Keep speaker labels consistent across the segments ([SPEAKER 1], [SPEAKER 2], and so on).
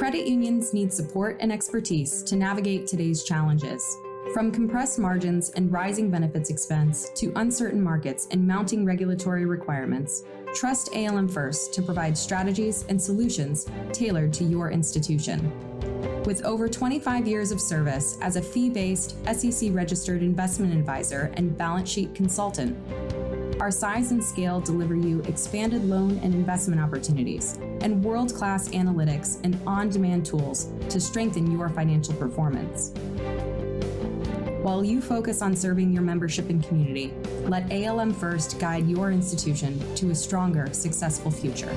[SPEAKER 1] Credit unions need support and expertise to navigate today's challenges. From compressed margins and rising benefits expense to uncertain markets and mounting regulatory requirements, trust ALM First to provide strategies and solutions tailored to your institution. With over 25 years of service as a fee-based, SEC-registered investment advisor and balance sheet consultant, our size and scale deliver you expanded loan and investment opportunities and world-class analytics and on-demand tools to strengthen your financial performance. While you focus on serving your membership and community, let ALM First guide your institution to a stronger, successful future.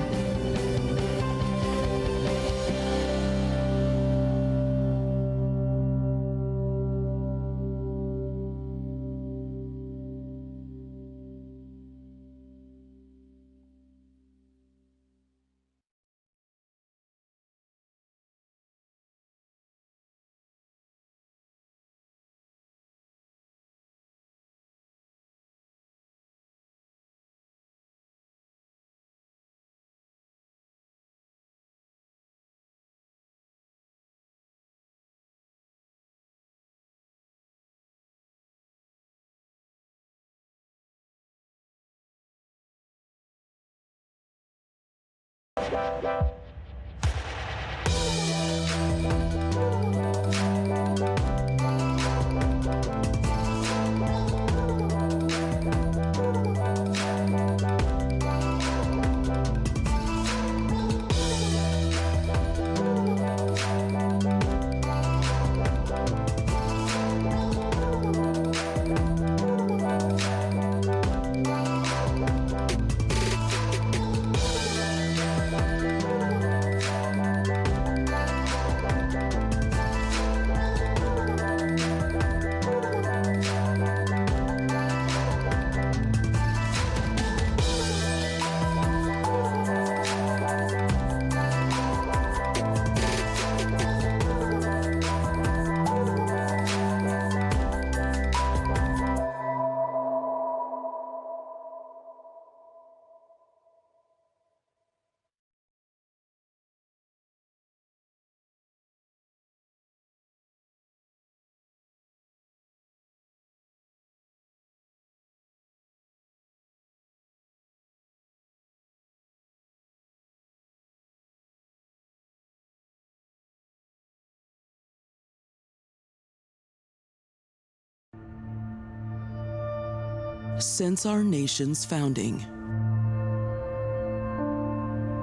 [SPEAKER 2] Since our nation's founding,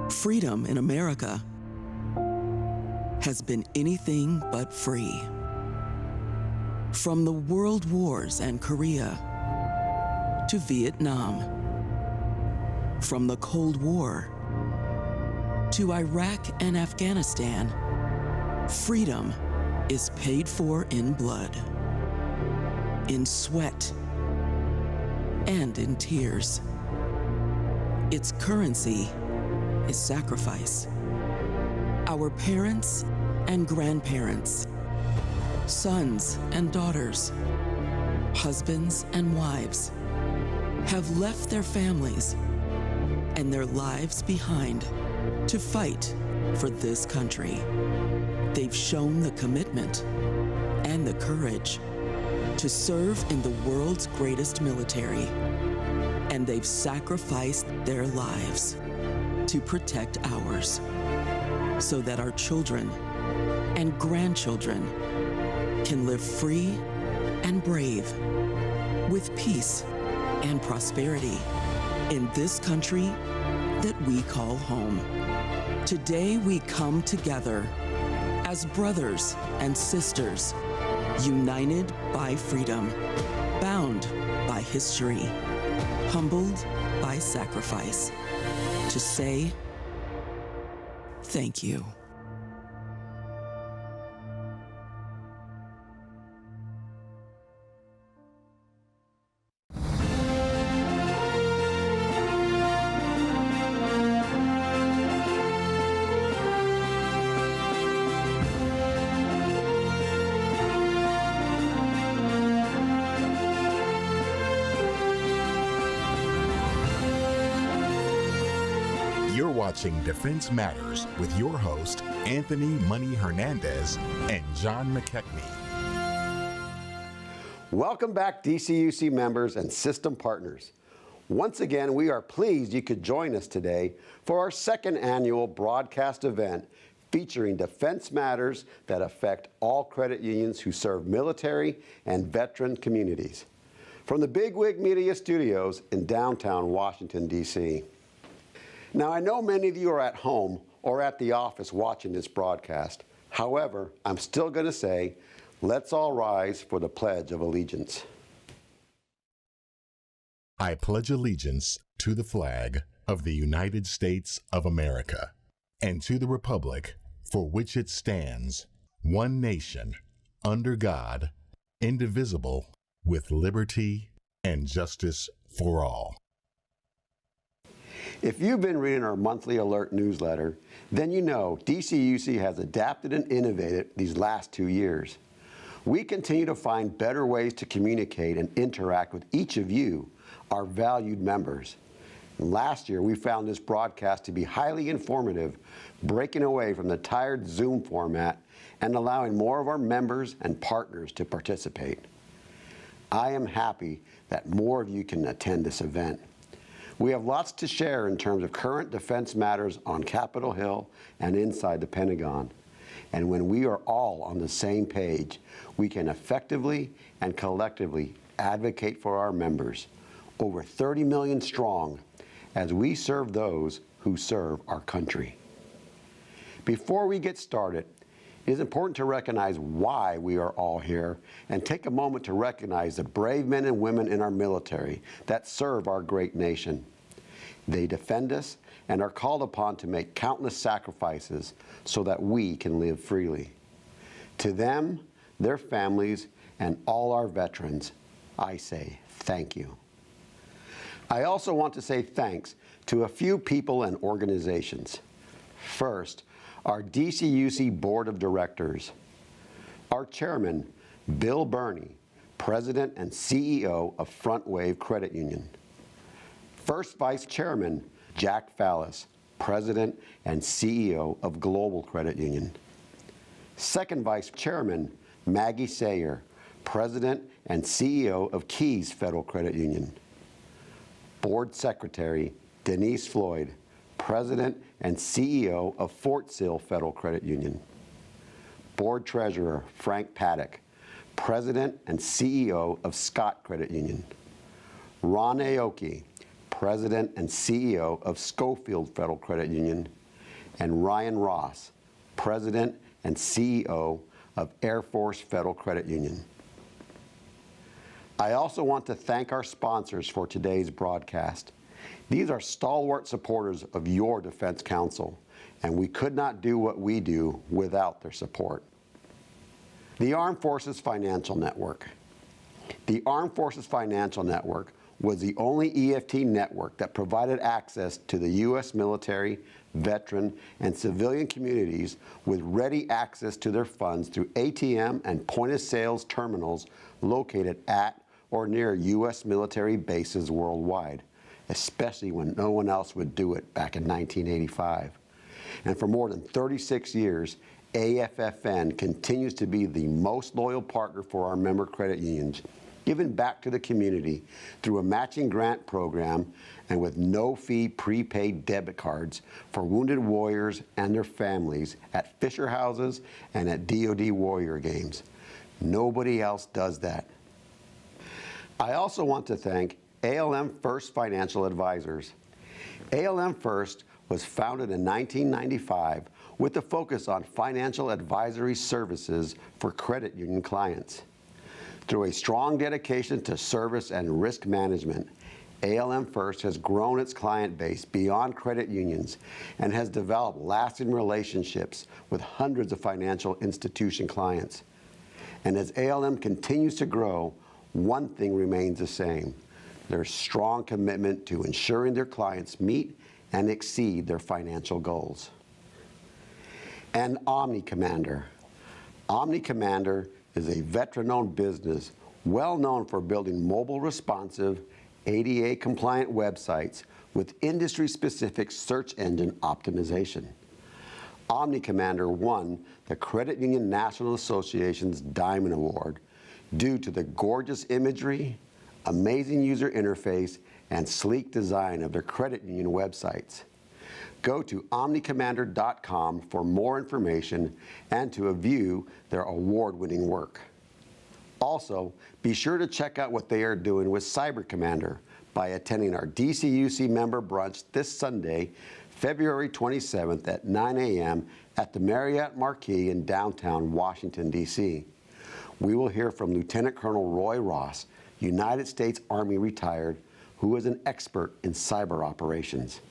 [SPEAKER 2] freedom in America has been anything but free. From the World Wars and Korea to Vietnam, from the Cold War to Iraq and Afghanistan, freedom is paid for in blood, in sweat, and in tears. Its currency is sacrifice. Our parents and grandparents, sons and daughters, husbands and wives have left their families and their lives behind to fight for this country. They've shown the commitment and the courage to serve in the world's greatest military, and they've sacrificed their lives to protect ours so that our children and grandchildren can live free and brave with peace and prosperity in this country that we call home. Today we come together as brothers and sisters, united by freedom, bound by history, humbled by sacrifice, to say thank you.
[SPEAKER 3] watching Defense Matters with your host, Anthony Money Hernandez and John McKechnie.
[SPEAKER 4] Welcome back, DCUC members and system partners. Once again, we are pleased you could join us today for our second annual broadcast event featuring defense matters that affect all credit unions who serve military and veteran communities. From the Bigwig Media Studios in downtown Washington, D.C. Now, I know many of you are at home or at the office watching this broadcast. However, I'm still going to say, let's all rise for the Pledge of Allegiance.
[SPEAKER 3] I pledge allegiance to the flag of the United States of America and to the republic for which it stands, one nation, under God, indivisible, with liberty and justice for all.
[SPEAKER 4] If you've been reading our monthly alert newsletter, then you know DCUC has adapted and innovated these last 2 years. We continue to find better ways to communicate and interact with each of you, our valued members. And last year, we found this broadcast to be highly informative, breaking away from the tired Zoom format and allowing more of our members and partners to participate. I am happy that more of you can attend this event. We have lots to share in terms of current defense matters on Capitol Hill and inside the Pentagon. And when we are all on the same page, we can effectively and collectively advocate for our members, over 30 million strong, as we serve those who serve our country. Before we get started, it is important to recognize why we are all here and take a moment to recognize the brave men and women in our military that serve our great nation. They defend us and are called upon to make countless sacrifices so that we can live freely. To them, their families, and all our veterans, I say thank you. I also want to say thanks to a few people and organizations. First, our DCUC Board of Directors. Our chairman, Bill Burney, President and CEO of Front Wave Credit Union. First Vice Chairman, Jack Fallis, President and CEO of Global Credit Union. Second Vice Chairman, Maggie Sayer, President and CEO of Keys Federal Credit Union. Board Secretary, Denise Floyd, President and CEO of Fort Sill Federal Credit Union. Board Treasurer, Frank Paddock, President and CEO of Scott Credit Union. Ron Aoki, President and CEO of Schofield Federal Credit Union. And Ryan Ross, President and CEO of Air Force Federal Credit Union. I also want to thank our sponsors for today's broadcast. These are stalwart supporters of your Defense Council, and we could not do what we do without their support. The Armed Forces Financial Network. The Armed Forces Financial Network was the only EFT network that provided access to the U.S. military, veteran, and civilian communities with ready access to their funds through ATM and point-of-sales terminals located at or near U.S. military bases worldwide, especially when no one else would do it back in 1985. And for more than 36 years, AFFN continues to be the most loyal partner for our member credit unions, giving back to the community through a matching grant program and with no-fee prepaid debit cards for wounded warriors and their families at Fisher houses and at DoD Warrior Games. Nobody else does that. I also want to thank ALM First Financial Advisors. ALM First was founded in 1995 with a focus on financial advisory services for credit union clients. Through a strong dedication to service and risk management, ALM First has grown its client base beyond credit unions and has developed lasting relationships with hundreds of financial institution clients. And as ALM continues to grow, one thing remains the same: their strong commitment to ensuring their clients meet and exceed their financial goals. And Omni Commander. Omni Commander is a veteran-owned business well known for building mobile responsive, ADA-compliant websites with industry-specific search engine optimization. OmniCommander won the Credit Union National Association's Diamond Award due to the gorgeous imagery, amazing user interface, and sleek design of their credit union websites. Go to omnicommander.com for more information and to view their award-winning work. Also, be sure to check out what they are doing with Cyber Commander by attending our DCUC member brunch this Sunday, February 27th at 9 a.m. at the Marriott Marquis in downtown Washington, D.C. We will hear from Lieutenant Colonel Roy Ross, United States Army retired, who is an expert in cyber operations.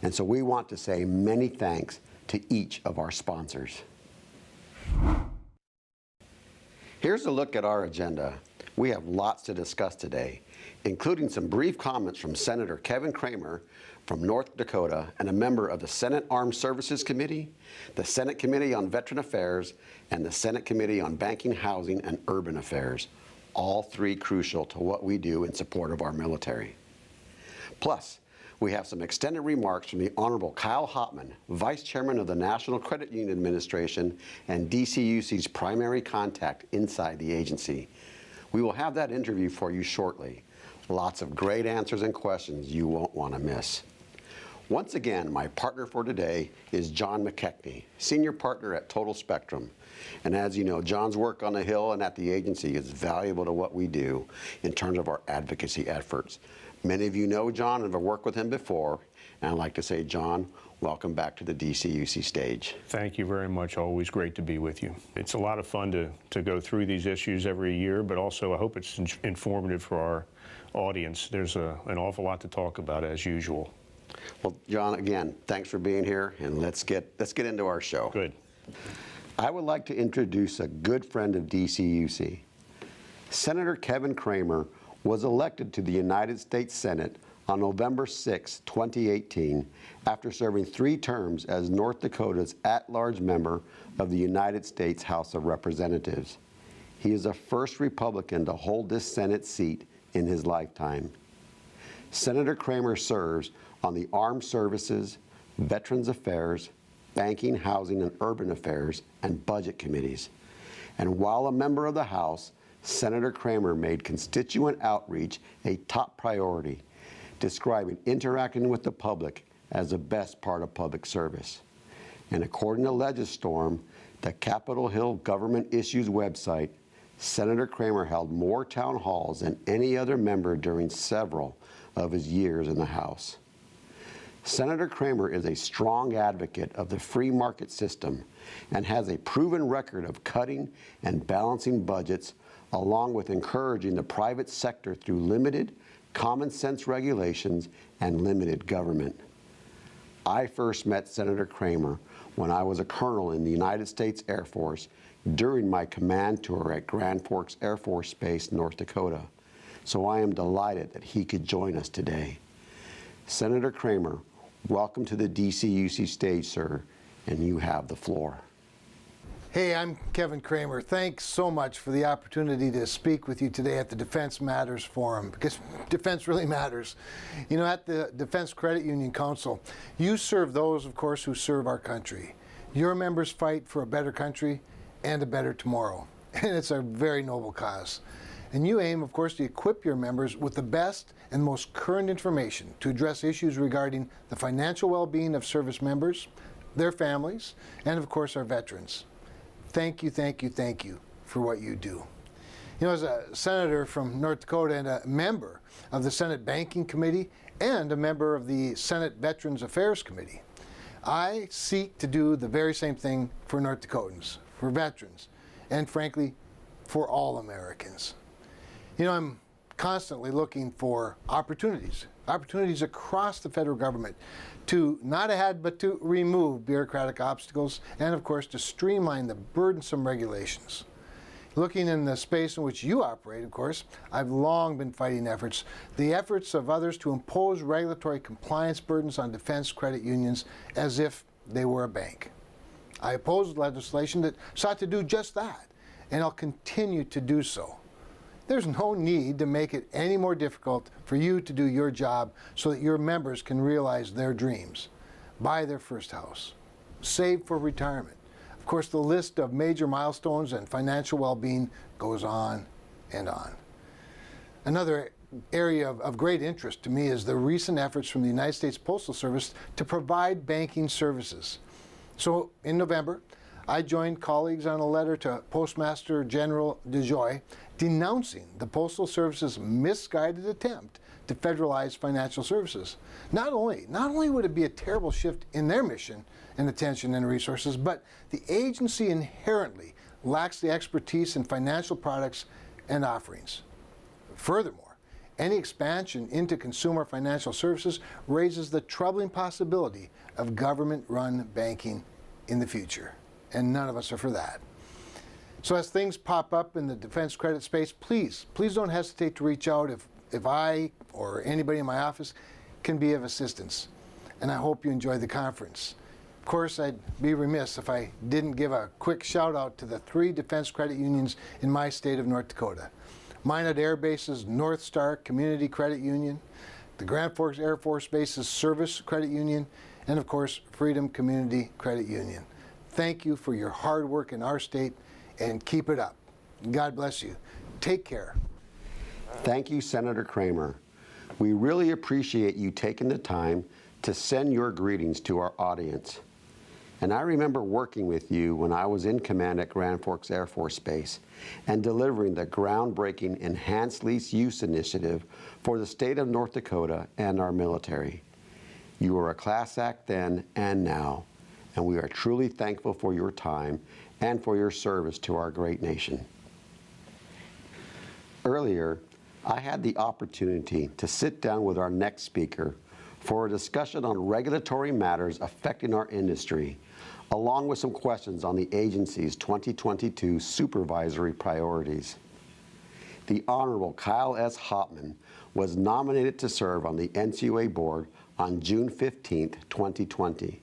[SPEAKER 4] And so we want to say many thanks to each of our sponsors. Here's a look at our agenda. We have lots to discuss today, including some brief comments from Senator Kevin Cramer from North Dakota and a member of the Senate Armed Services Committee, the Senate Committee on Veteran Affairs, and the Senate Committee on Banking, Housing, and Urban Affairs, all three crucial to what we do in support of our military. Plus, we have some extended remarks from the Honorable Kyle Hauptman, Vice Chairman of the National Credit Union Administration and DCUC's primary contact inside the agency. We will have that interview for you shortly. Lots of great answers and questions you won't want to miss. Once again, my partner for today is John McKechnie, Senior Partner at Total Spectrum. And as you know, John's work on the Hill and at the agency is valuable to what we do in terms of our advocacy efforts. Many of you know John and have worked with him before, and I'd like to say, John, welcome back to the DCUC stage.
[SPEAKER 5] Thank you very much. Always great to be with you. It's a lot of fun to go through these issues every year, but also I hope it's informative for our audience. There's an awful lot to talk about, as usual.
[SPEAKER 4] Well, John, again, thanks for being here, and let's get into our show.
[SPEAKER 5] Good.
[SPEAKER 4] I would like to introduce a good friend of DCUC. Senator Kevin Cramer was elected to the United States Senate on November 6, 2018, after serving 3 terms as North Dakota's at-large member of the United States House of Representatives. He is the first Republican to hold this Senate seat in his lifetime. Senator Cramer serves on the Armed Services, Veterans Affairs, Banking, Housing, and Urban Affairs, and Budget Committees. And while a member of the House, Senator Cramer made constituent outreach a top priority, describing interacting with the public as the best part of public service. And according to Legistorm, the Capitol Hill Government Issues website, Senator Cramer held more town halls than any other member during several of his years in the House. Senator Cramer is a strong advocate of the free market system and has a proven record of cutting and balancing budgets, along with encouraging the private sector through limited, common sense regulations and limited government. I first met Senator Cramer when I was a colonel in the United States Air Force during my command tour at Grand Forks Air Force Base, North Dakota. So I am delighted that he could join us today. Senator Cramer, welcome to the DCUC stage, sir, and you have the floor.
[SPEAKER 6] Hey, I'm Kevin Cramer. Thanks so much for the opportunity to speak with you today at the Defense Matters Forum, because defense really matters. You know, at the Defense Credit Union Council, you serve those, of course, who serve our country. Your members fight for a better country and a better tomorrow, and it's a very noble cause. And you aim, of course, to equip your members with the best and most current information to address issues regarding the financial well-being of service members, their families, and of course our veterans. Thank you, thank you, thank you for what you do. You know, as a senator from North Dakota and a member of the Senate Banking Committee and a member of the Senate Veterans Affairs Committee, I seek to do the very same thing for North Dakotans, for veterans, and frankly, for all Americans. You know, I'm constantly looking for opportunities across the federal government to not add but to remove bureaucratic obstacles and, of course, to streamline the burdensome regulations. Looking in the space in which you operate, of course, I've long been fighting the efforts of others to impose regulatory compliance burdens on defense credit unions as if they were a bank. I opposed legislation that sought to do just that, and I'll continue to do so. There's no need to make it any more difficult for you to do your job so that your members can realize their dreams, buy their first house, save for retirement. Of course, the list of major milestones and financial well-being goes on and on. Another area of great interest to me is the recent efforts from the United States Postal Service to provide banking services. So in November, I joined colleagues on a letter to Postmaster General DeJoy denouncing the Postal Service's misguided attempt to federalize financial services. Not only would it be a terrible shift in their mission and attention and resources, but the agency inherently lacks the expertise in financial products and offerings. Furthermore, any expansion into consumer financial services raises the troubling possibility of government-run banking in the future, and none of us are for that. So as things pop up in the defense credit space, please don't hesitate to reach out if I or anybody in my office can be of assistance. And I hope you enjoy the conference. Of course, I'd be remiss if I didn't give a quick shout out to the 3 defense credit unions in my state of North Dakota. Minot Air Base's North Star Community Credit Union, the Grand Forks Air Force Base's Service Credit Union, and of course, Freedom Community Credit Union. Thank you for your hard work in our state, and keep it up. God bless you. Take care.
[SPEAKER 4] Thank you, Senator Kramer. We really appreciate you taking the time to send your greetings to our audience. And I remember working with you when I was in command at Grand Forks Air Force Base and delivering the groundbreaking Enhanced Lease Use Initiative for the state of North Dakota and our military. You were a class act then and now, and we are truly thankful for your time and for your service to our great nation. Earlier, I had the opportunity to sit down with our next speaker for a discussion on regulatory matters affecting our industry, along with some questions on the agency's 2022 supervisory priorities. The Honorable Kyle S. Hauptman was nominated to serve on the NCUA board on June 15, 2020.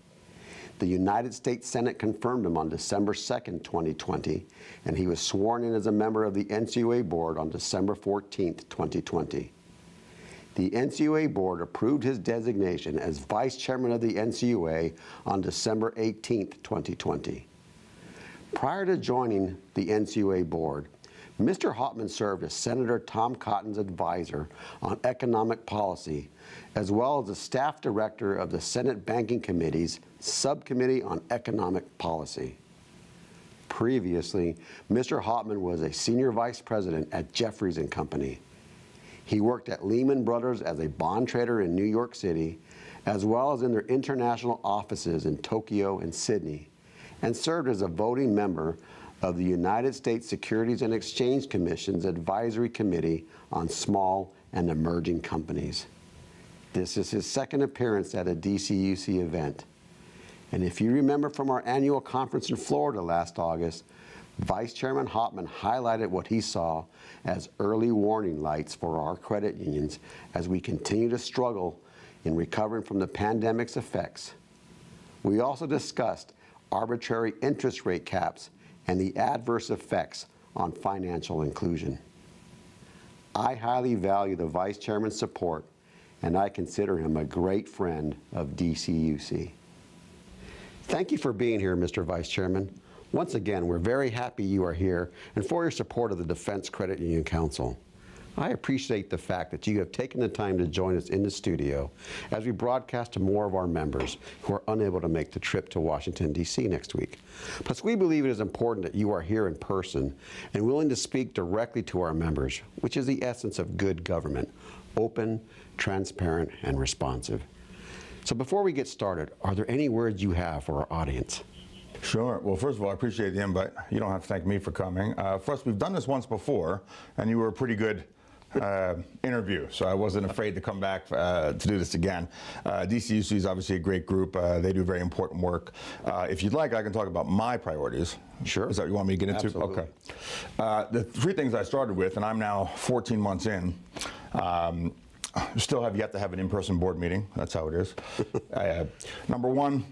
[SPEAKER 4] The United States Senate confirmed him on December 2, 2020, and he was sworn in as a member of the NCUA board on December 14, 2020. The NCUA board approved his designation as Vice Chairman of the NCUA on December 18, 2020. Prior to joining the NCUA board, Mr. Hauptman served as Senator Tom Cotton's advisor on economic policy, as well as the staff director of the Senate Banking Committee's Subcommittee on Economic Policy. Previously, Mr. Hauptman was a senior vice president at Jeffries & Company. He worked at Lehman Brothers as a bond trader in New York City, as well as in their international offices in Tokyo and Sydney, and served as a voting member of the United States Securities and Exchange Commission's Advisory Committee on Small and Emerging Companies. This is his second appearance at a DCUC event. And if you remember from our annual conference in Florida last August, Vice Chairman Hauptman highlighted what he saw as early warning lights for our credit unions as we continue to struggle in recovering from the pandemic's effects. We also discussed arbitrary interest rate caps and the adverse effects on financial inclusion. I highly value the Vice Chairman's support, and I consider him a great friend of DCUC. Thank you for being here, Mr. Vice Chairman. Once again, we're very happy you are here and for your support of the Defense Credit Union Council. I appreciate the fact that you have taken the time to join us in the studio as we broadcast to more of our members who are unable to make the trip to Washington, D.C. next week. Plus, we believe it is important that you are here in person and willing to speak directly to our members, which is the essence of good government: open, transparent, and responsive. So before we get started, are there any words you have for our audience?
[SPEAKER 7] Sure. Well, first of all, I appreciate the invite. You don't have to thank me for coming. First, we've done this once before, and you were a pretty good interview, so I wasn't afraid to come back to do this again. DCUC is obviously a great group. They do very important work. If you'd like, I can talk about my priorities.
[SPEAKER 4] Sure.
[SPEAKER 7] Is that what you want me to get into?
[SPEAKER 4] Absolutely.
[SPEAKER 7] Okay. The 3 things I started with, and I'm now 14 months in, still have yet to have an in-person board meeting. That's how it is. Number 1,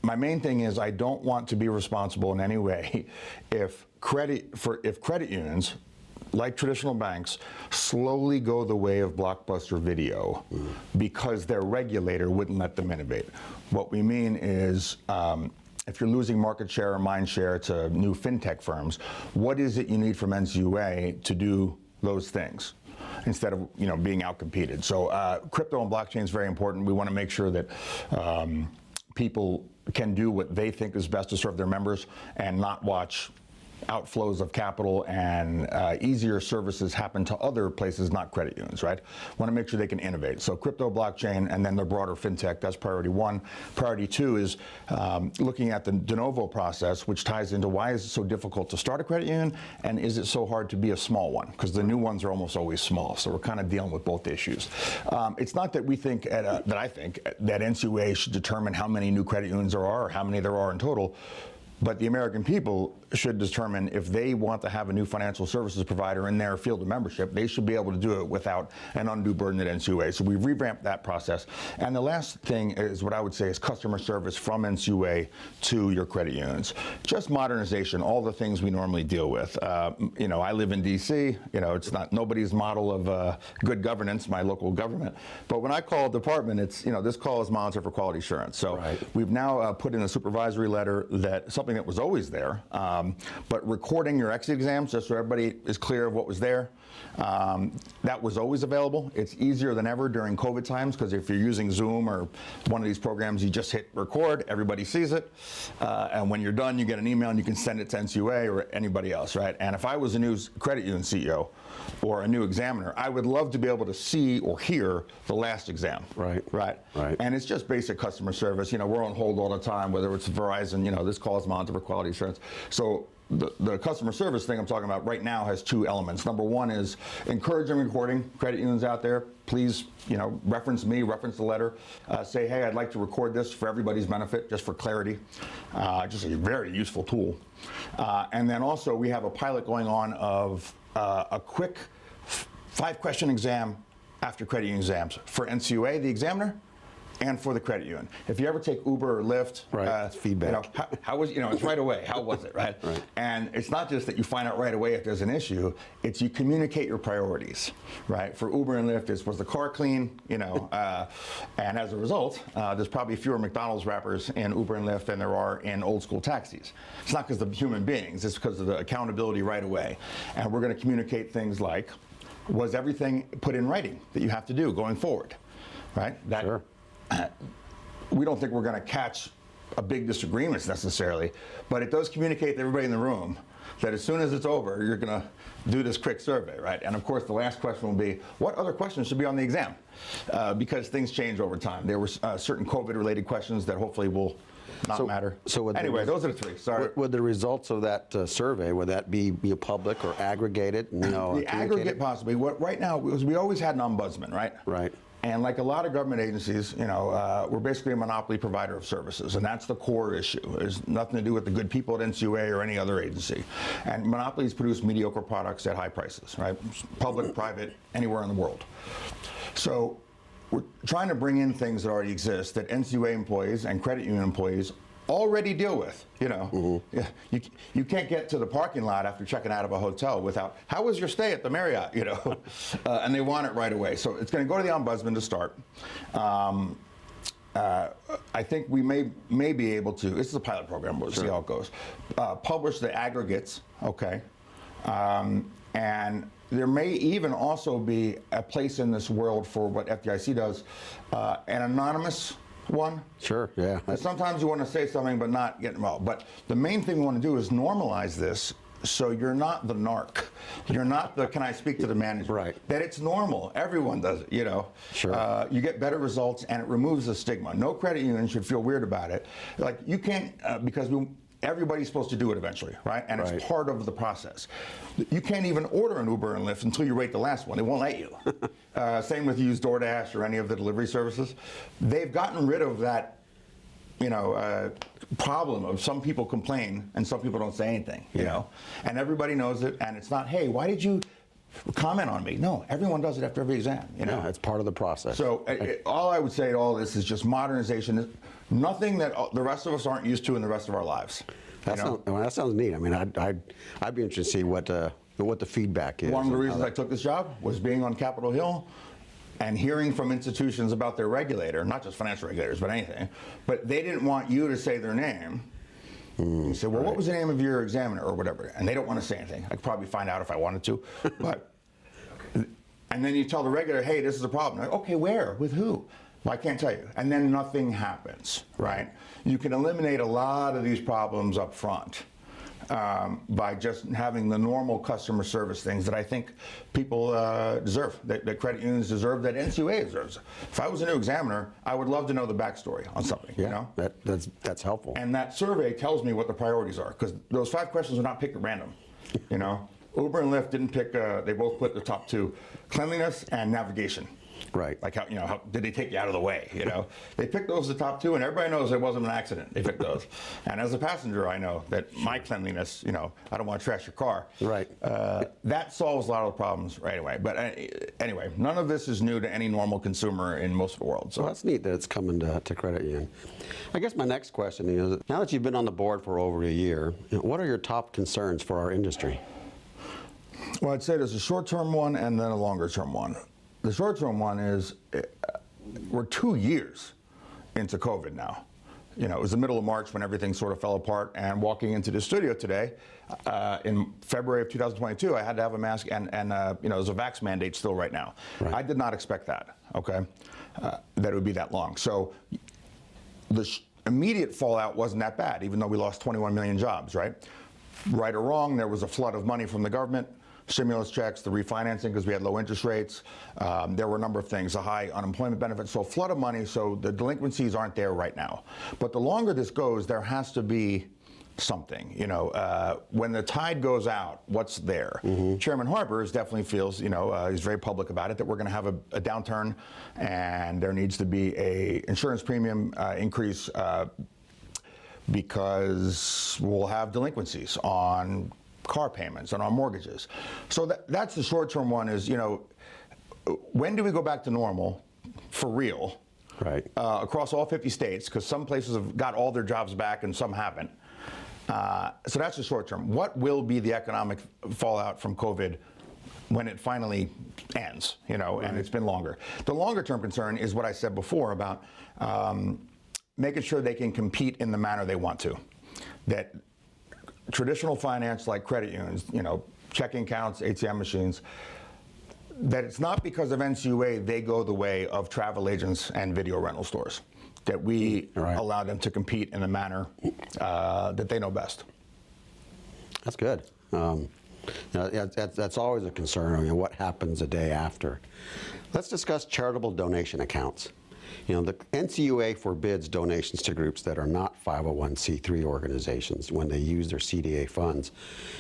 [SPEAKER 7] my main thing is I don't want to be responsible in any way if credit unions like traditional banks, slowly go the way of Blockbuster Video because their regulator wouldn't let them innovate. What we mean is, if you're losing market share or mind share to new fintech firms, what is it you need from NCUA to do those things instead of being outcompeted? So crypto and blockchain is very important. We want to make sure that people can do what they think is best to serve their members and not watch outflows of capital and easier services happen to other places, not credit unions, right? Want to make sure they can innovate. So crypto, blockchain, and then the broader fintech, that's priority one. Priority two is looking at the de novo process, which ties into why is it so difficult to start a credit union, and is it so hard to be a small one? Because the new ones are almost always small, so we're kind of dealing with both issues. It's not that we think, that I think, that NCUA should determine how many new credit unions there are or how many there are in total. But the American people should determine if they want to have a new financial services provider in their field of membership, they should be able to do it without an undue burden at NCUA. So we've revamped that process. And the last thing is what I would say is customer service from NCUA to your credit unions. Just modernization, all the things we normally deal with. I live in DC, it's not nobody's model of good governance, my local government. But when I call a department, it's, this call is monitored for quality assurance. So we've now put in a supervisory letter that something that was always there, but recording your exit exams just so everybody is clear of what was there. That was always available. It's easier than ever during COVID times because if you're using Zoom or one of these programs, you just hit record, everybody sees it, and when you're done, you get an email and you can send it to NCUA or anybody else, right? And if I was a new credit union CEO or a new examiner, I would love to be able to see or hear the last exam. Right. And it's just basic customer service. We're on hold all the time, whether it's Verizon, this call is monitored for quality assurance. So the customer service thing I'm talking about right now has two elements. Number one is encouraging recording. Credit unions out there, please, reference me, reference the letter. Say, hey, I'd like to record this for everybody's benefit, just for clarity. Just a very useful tool. And then also we have a pilot going on of a quick 5-question exam after credit union exams for NCUA, the examiner, and for the credit union. If you ever take Uber or Lyft,
[SPEAKER 4] feedback.
[SPEAKER 7] How was, it's right away. How was it, right? And it's not just that you find out right away if there's an issue, it's you communicate your priorities, right? For Uber and Lyft, was the car clean, and as a result, there's probably fewer McDonald's wrappers in Uber and Lyft than there are in old school taxis. It's not because of the human beings, it's because of the accountability right away. And we're gonna communicate things like, was everything put in writing that you have to do going forward, right? Sure. We don't think we're going to catch a big disagreements necessarily, but it does communicate to everybody in the room that as soon as it's over, you're going to do this quick survey, right? And of course, the last question will be, what other questions should be on the exam? Because things change over time. There were certain COVID-related questions that hopefully will not matter. So anyway, those are the three. Sorry.
[SPEAKER 4] Would the results of that survey, would that be public or aggregated?
[SPEAKER 7] The aggregate possibly. Right now, we always had an ombudsman, right?
[SPEAKER 4] Right.
[SPEAKER 7] And like a lot of government agencies, we're basically a monopoly provider of services, and that's the core issue. There's nothing to do with the good people at NCUA or any other agency. And monopolies produce mediocre products at high prices, right? Public, private, anywhere in the world. So we're trying to bring in things that already exist that NCUA employees and credit union employees already deal with. You can't get to the parking lot after checking out of a hotel without, how was your stay at the Marriott, and they want it right away. So it's going to go to the ombudsman to start. I think we may be able to, this is a pilot program, we'll see how it goes, publish the aggregates, okay, and there may even also be a place in this world for what FDIC does, an anonymous one.
[SPEAKER 4] Sure, yeah.
[SPEAKER 7] Sometimes you want to say something but not get involved. But the main thing we want to do is normalize this so you're not the narc. You're not the, can I speak to the manager? Right. That it's normal. Everyone does it, Sure. You get better results and it removes the stigma. No credit union should feel weird about it. Like you can't, because everybody's supposed to do it eventually, right? And it's part of the process. You can't even order an Uber and Lyft until you rate the last one. They won't let you. Same with you use DoorDash or any of the delivery services. They've gotten rid of that, problem of some people complain and some people don't say anything, you know? And everybody knows it, and it's not, hey, why did you comment on me? No, everyone does it after every exam,
[SPEAKER 4] Yeah, it's part of the process.
[SPEAKER 7] So all I would say to all this is just modernization. Nothing that the rest of us aren't used to in the rest of our lives.
[SPEAKER 4] That sounds neat. I mean, I'd be interested to see what what the feedback is.
[SPEAKER 7] One of the reasons I took this job was being on Capitol Hill and hearing from institutions about their regulator, not just financial regulators, but anything. But they didn't want you to say their name. You say, well, what was the name of your examiner or whatever? And they don't want to say anything. I could probably find out if I wanted to. But and then you tell the regulator, hey, this is a problem. Like, okay, where? With who? Well, I can't tell you. And then nothing happens, right? You can eliminate a lot of these problems up front by just having the normal customer service things that I think people deserve, that credit unions deserve, that NCUA deserves. If I was a new examiner, I would love to know the backstory on something.
[SPEAKER 4] Yeah,
[SPEAKER 7] you know?
[SPEAKER 4] that's helpful.
[SPEAKER 7] And that survey tells me what the priorities are, because those 5 questions are not picked at random. You know, Uber and Lyft didn't pick. They both put the top 2: cleanliness and navigation.
[SPEAKER 4] Right.
[SPEAKER 7] Like how did they take you out of the way? You know, they picked those the top 2, and everybody knows it wasn't an accident. They picked those. And as a passenger, I know that my cleanliness. You know, I don't want to trash your car.
[SPEAKER 4] Right.
[SPEAKER 7] That solves a lot of the problems right away. But anyway, none of this is new to any normal consumer in most of the world. So
[SPEAKER 4] well, that's neat that it's coming to credit union. I guess my next question is: now that you've been on the board for over a year, what are your top concerns for our industry?
[SPEAKER 7] Well, I'd say there's a short-term one and then a longer-term one. The short-term one is we're 2 years into COVID now. You know, it was the middle of March when everything sort of fell apart, and walking into the studio today, in February of 2022, I had to have a mask, and you know, there's a vax mandate still right now. Right. I did not expect that, okay, that it would be that long. So the immediate fallout wasn't that bad, even though we lost 21 million jobs, right? Right or wrong, there was a flood of money from the government. Stimulus checks, the refinancing because we had low interest rates. There were a number of things, the high unemployment benefits, so a flood of money, so the delinquencies aren't there right now. But the longer this goes, there has to be something. You know, when the tide goes out, what's there? Mm-hmm. Chairman Harper definitely feels, you know, he's very public about it, that we're going to have a downturn and there needs to be a insurance premium increase because we'll have delinquencies on car payments and on mortgages. So that's the short-term one is, you know, when do we go back to normal for real?
[SPEAKER 4] Right.
[SPEAKER 7] Across all 50 states, because some places have got all their jobs back and some haven't. So that's the short term. What will be the economic fallout from COVID when it finally ends, you know, and it's been longer? The longer term concern is what I said before about making sure they can compete in the manner they want to. That traditional finance like credit unions, you know, checking accounts, ATM machines, that it's not because of NCUA they go the way of travel agents and video rental stores. That we allow them to compete in a manner that they know best. That's good.
[SPEAKER 4] You know, that's always a concern. I mean, what happens a day after? Let's discuss charitable donation accounts. You know, the NCUA forbids donations to groups that are not 501c3 organizations when they use their CDA funds,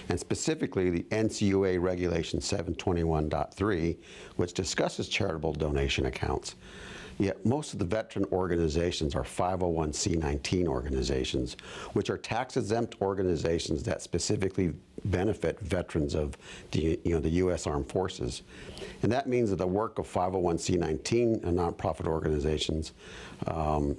[SPEAKER 4] and specifically the NCUA Regulation 721.3, which discusses charitable donation accounts. Yet most of the veteran organizations are 501c19 organizations, which are tax-exempt organizations that specifically benefit veterans of the U.S. Armed Forces. And that means that the work of 501c19 and nonprofit organizations, are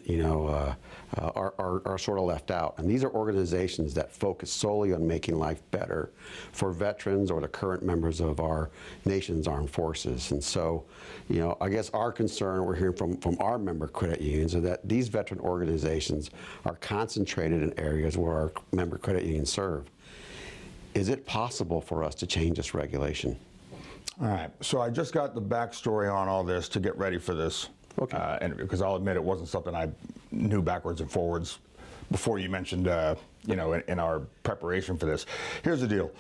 [SPEAKER 4] sort of left out. And these are organizations that focus solely on making life better for veterans or the current members of our nation's armed forces. And so, you know, I guess our concern we're hearing from our member credit unions is that these veteran organizations are concentrated in areas where our member credit unions serve. Is it possible for us to change this regulation?
[SPEAKER 7] All right, so I just got the backstory on all this to get ready for this interview, because I'll admit it wasn't something I knew backwards and forwards before you mentioned, in our preparation for this. Here's the deal.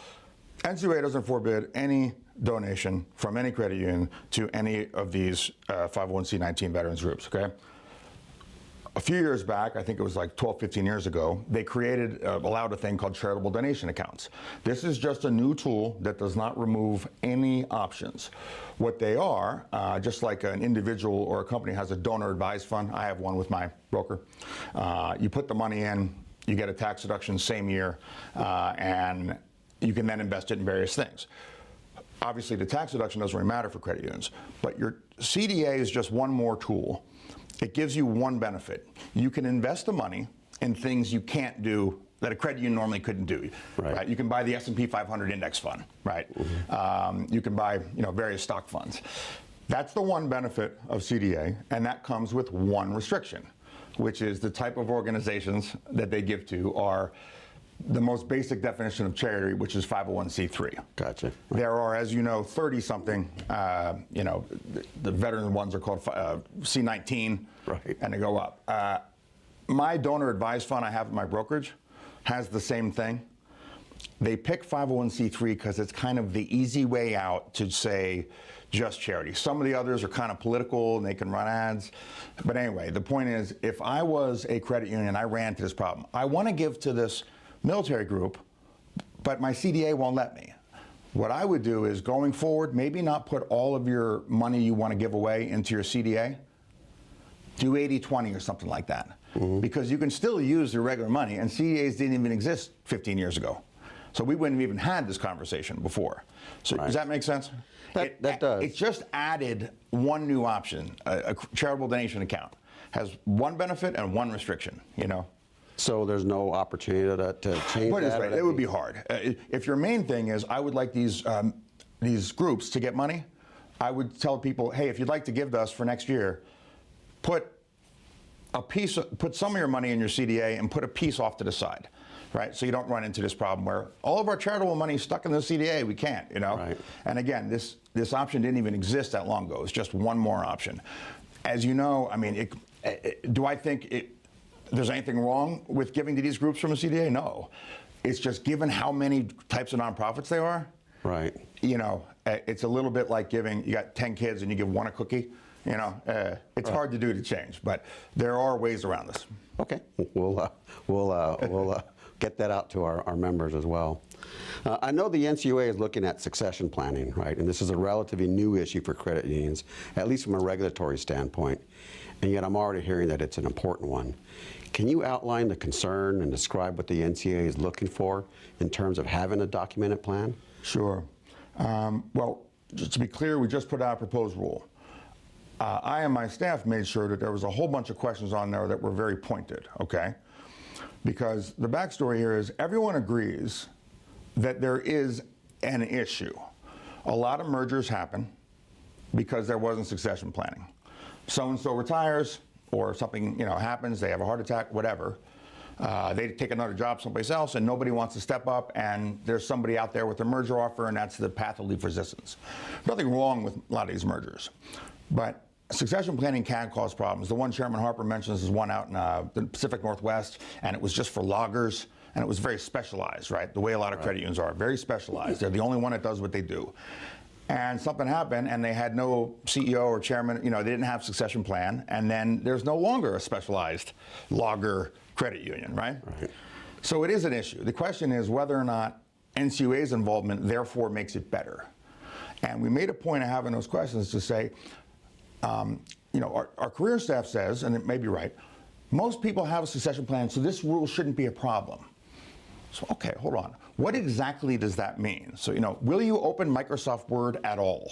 [SPEAKER 7] NCUA doesn't forbid any donation from any credit union to any of these 501c19 veterans groups, okay? A few years back, I think it was like 12, 15 years ago, they allowed a thing called charitable donation accounts. This is just a new tool that does not remove any options. What they are, just like an individual or a company has a donor advised fund, I have one with my broker. You put the money in, you get a tax deduction same year, and you can then invest it in various things. Obviously, the tax deduction doesn't really matter for credit unions, but your CDA is just one more tool. It gives you one benefit. You can invest the money in things you can't do that a credit union normally couldn't do. Right? You can buy the S&P 500 index fund, right? You can buy various stock funds. That's the one benefit of CDA, and that comes with one restriction, which is the type of organizations that they give to are the most basic definition of charity, which is 501c3.
[SPEAKER 4] Gotcha.
[SPEAKER 7] There are, as you know, 30-something, the veteran ones are called C19,
[SPEAKER 4] right,
[SPEAKER 7] and they go up. My donor advised fund I have in my brokerage has the same thing. They pick 501c3 because it's kind of the easy way out to say just charity. Some of the others are kind of political and they can run ads. But anyway, the point is, if I was a credit union and I ran into this problem, I want to give to this military group, but my CDA won't let me. What I would do is, going forward, maybe not put all of your money you want to give away into your CDA. Do 80-20 or something like that. Because you can still use your regular money, and CDAs didn't even exist 15 years ago. So we wouldn't have even had this conversation before. So does that make sense?
[SPEAKER 4] That does.
[SPEAKER 7] It just added one new option. A charitable donation account has one benefit and one restriction,
[SPEAKER 4] So there's no opportunity to change that?
[SPEAKER 7] Right. It would be hard. If your main thing is, I would like these groups to get money, I would tell people, hey, if you'd like to give to us for next year, put some of your money in your CDA and put a piece off to the side, right? So you don't run into this problem where all of our charitable money is stuck in the CDA. We can't, Right. And again, this option didn't even exist that long ago. It's just one more option. As you know, I mean, do I think there's anything wrong with giving to these groups from a CDA? No. It's just, given how many types of nonprofits there are,
[SPEAKER 4] right?
[SPEAKER 7] It's a little bit like giving, you got 10 kids and you give one a cookie. It's hard to do to change, but there are ways around this.
[SPEAKER 4] Okay, we'll get that out to our members as well. I know the NCUA is looking at succession planning, right? And this is a relatively new issue for credit unions, at least from a regulatory standpoint. And yet I'm already hearing that it's an important one. Can you outline the concern and describe what the NCUA is looking for in terms of having a documented plan?
[SPEAKER 7] Sure. Well, just to be clear, we just put out a proposed rule. I and my staff made sure that there was a whole bunch of questions on there that were very pointed, okay? Because the backstory here is, everyone agrees that there is an issue. A lot of mergers happen because there wasn't succession planning. So-and-so retires, or something happens, they have a heart attack, whatever. They take another job someplace else and nobody wants to step up, and there's somebody out there with a merger offer, and that's the path of least resistance. Nothing wrong with a lot of these mergers, but succession planning can cause problems. The one Chairman Harper mentions is one out in the Pacific Northwest, and it was just for loggers, and it was very specialized, right? The way a lot of credit unions are, very specialized. They're the only one that does what they do. And something happened, and they had no CEO or chairman, they didn't have succession plan, and then there's no longer a specialized logger credit union, right? So it is an issue. The question is whether or not NCUA's involvement therefore makes it better. And we made a point of having those questions to say, our career staff says, and it may be right, most people have a succession plan, so this rule shouldn't be a problem. So, okay, hold on. What exactly does that mean? So, will you open Microsoft Word at all?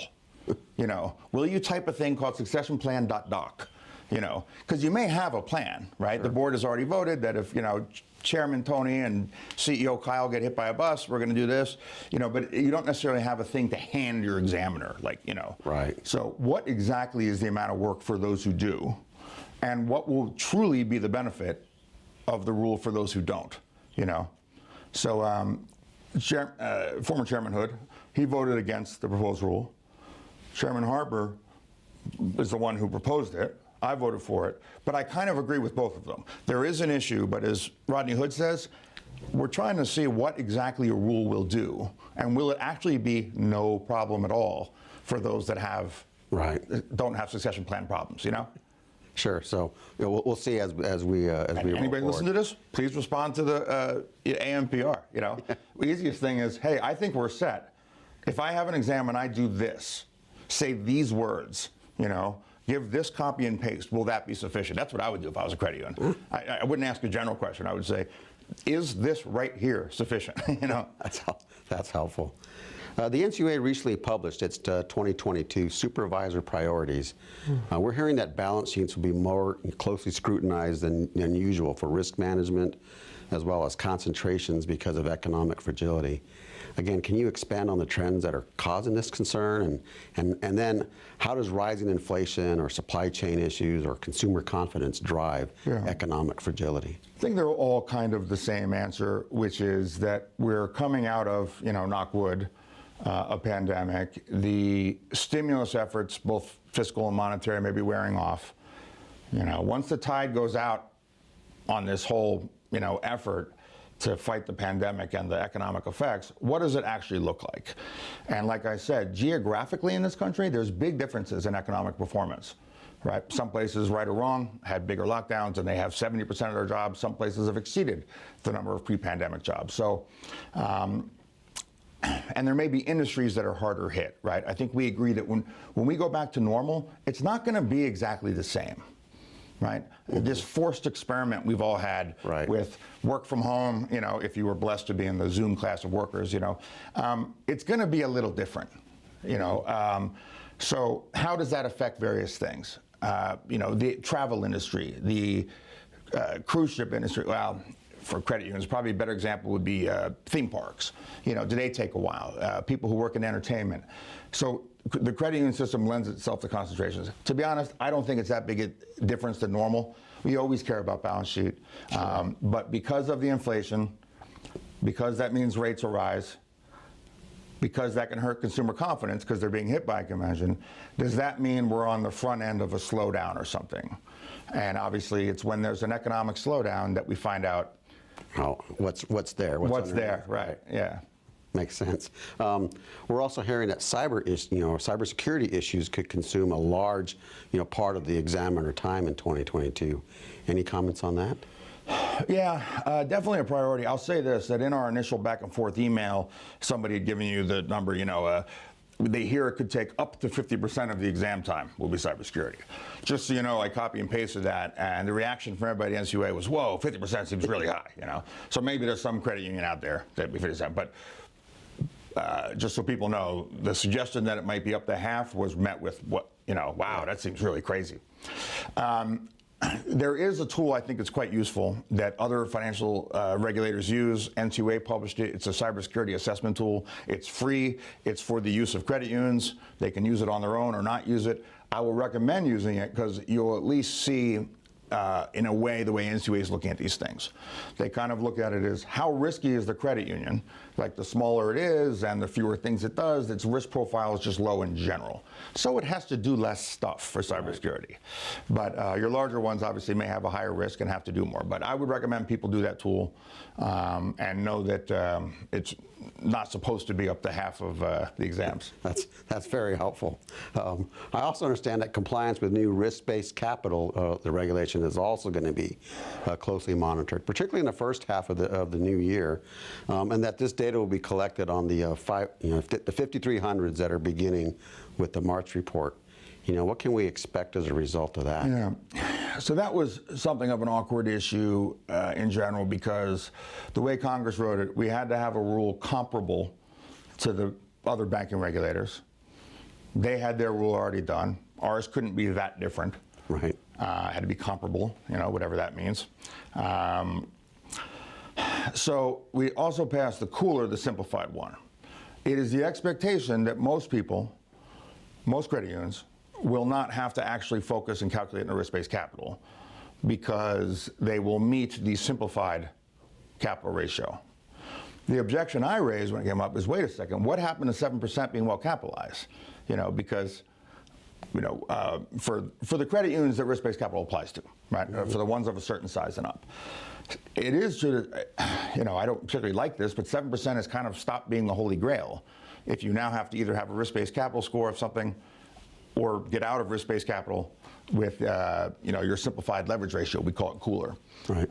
[SPEAKER 7] Will you type a thing called successionplan.doc? Because you may have a plan, right? Sure. The board has already voted that if, Chairman Tony and CEO Kyle get hit by a bus, we're going to do this, but you don't necessarily have a thing to hand your examiner,
[SPEAKER 4] Right.
[SPEAKER 7] So what exactly is the amount of work for those who do, and what will truly be the benefit of the rule for those who don't, So former Chairman Hood, he voted against the proposed rule. Chairman Harper is the one who proposed it. I voted for it, but I kind of agree with both of them. There is an issue, but as Rodney Hood says, we're trying to see what exactly a rule will do, and will it actually be no problem at all for those that don't have succession plan problems,
[SPEAKER 4] Sure. So we'll see as we
[SPEAKER 7] anybody listen to this, please respond to the AMPR. The easiest thing is, hey, I think we're set. If I have an exam and I do this, say these words, give this copy and paste, will that be sufficient? That's what I would do if I was a credit union. I wouldn't ask a general question. I would say, is this right here sufficient?
[SPEAKER 4] That's helpful. The NCUA recently published its 2022 supervisor priorities. We're hearing that balance sheets will be more closely scrutinized than usual for risk management, as well as concentrations because of economic fragility. Again, can you expand on the trends that are causing this concern, and then how does rising inflation or supply chain issues or consumer confidence drive economic fragility?
[SPEAKER 7] I think they're all kind of the same answer, which is that we're coming out of, knock wood, a pandemic. The stimulus efforts, both fiscal and monetary, may be wearing off. Once the tide goes out on this whole, effort to fight the pandemic and the economic effects, what does it actually look like? And like I said, geographically in this country, there's big differences in economic performance, right? Some places, right or wrong, had bigger lockdowns and they have 70% of their jobs. Some places have exceeded the number of pre-pandemic jobs. So, and there may be industries that are harder hit, right? I think we agree that when we go back to normal, it's not gonna be exactly the same. Right? This forced experiment we've all had with work from home, if you were blessed to be in the Zoom class of workers, it's going to be a little different, So how does that affect various things? The travel industry, the cruise ship industry, well, for credit unions, probably a better example would be theme parks. Do they take a while? People who work in entertainment. So the credit union system lends itself to concentrations. To be honest, I don't think it's that big a difference than normal. We always care about balance sheet. But because of the inflation, because that means rates will rise, because that can hurt consumer confidence because they're being hit by a convention, does that mean we're on the front end of a slowdown or something? And obviously it's when there's an economic slowdown that we find out
[SPEAKER 4] what's there.
[SPEAKER 7] What's there, right, yeah.
[SPEAKER 4] Makes sense. We're also hearing that cybersecurity issues could consume a large, part of the examiner time in 2022. Any comments on that?
[SPEAKER 7] Yeah, definitely a priority. I'll say this, that in our initial back and forth email, somebody had given you the number, they hear it could take up to 50% of the exam time will be cybersecurity. Just so you know, I copy and pasted that, and the reaction from everybody at NCUA was, whoa, 50% seems really high, So maybe there's some credit union out there that we 50%, but just so people know, the suggestion that it might be up to half was met with wow, that seems really crazy. There is a tool I think that's quite useful that other financial regulators use. NCUA published it. It's a cybersecurity assessment tool. It's free. It's for the use of credit unions. They can use it on their own or not use it. I will recommend using it because you'll at least see in a way, the way NCUA is looking at these things. They kind of look at it as how risky is the credit union? Like the smaller it is and the fewer things it does, its risk profile is just low in general. So it has to do less stuff for cybersecurity. But your larger ones obviously may have a higher risk and have to do more. But I would recommend people do that tool and know that it's not supposed to be up to half of the exams.
[SPEAKER 4] That's very helpful. I also understand that compliance with new risk-based capital, the regulation, is also going to be closely monitored, particularly in the first half of the new year, and that this data will be collected on the 5,300s that are beginning with the March report. What can we expect as a result of that?
[SPEAKER 7] Yeah. So that was something of an awkward issue in general because the way Congress wrote it, we had to have a rule comparable to the other banking regulators. They had their rule already done. Ours couldn't be that different.
[SPEAKER 4] Right.
[SPEAKER 7] Had to be comparable, whatever that means. So we also passed the cooler, the simplified one. It is the expectation that most people, most credit unions, will not have to actually focus and calculate in a risk-based capital because they will meet the simplified capital ratio. The objection I raised when it came up is, wait a second, what happened to 7% being well capitalized? Because for the credit unions that risk-based capital applies to, right? For the ones of a certain size and up. It is, I don't particularly like this, but 7% has kind of stopped being the holy grail. If you now have to either have a risk-based capital score of something or get out of risk-based capital with your simplified leverage ratio, we call it cooler.
[SPEAKER 4] Right.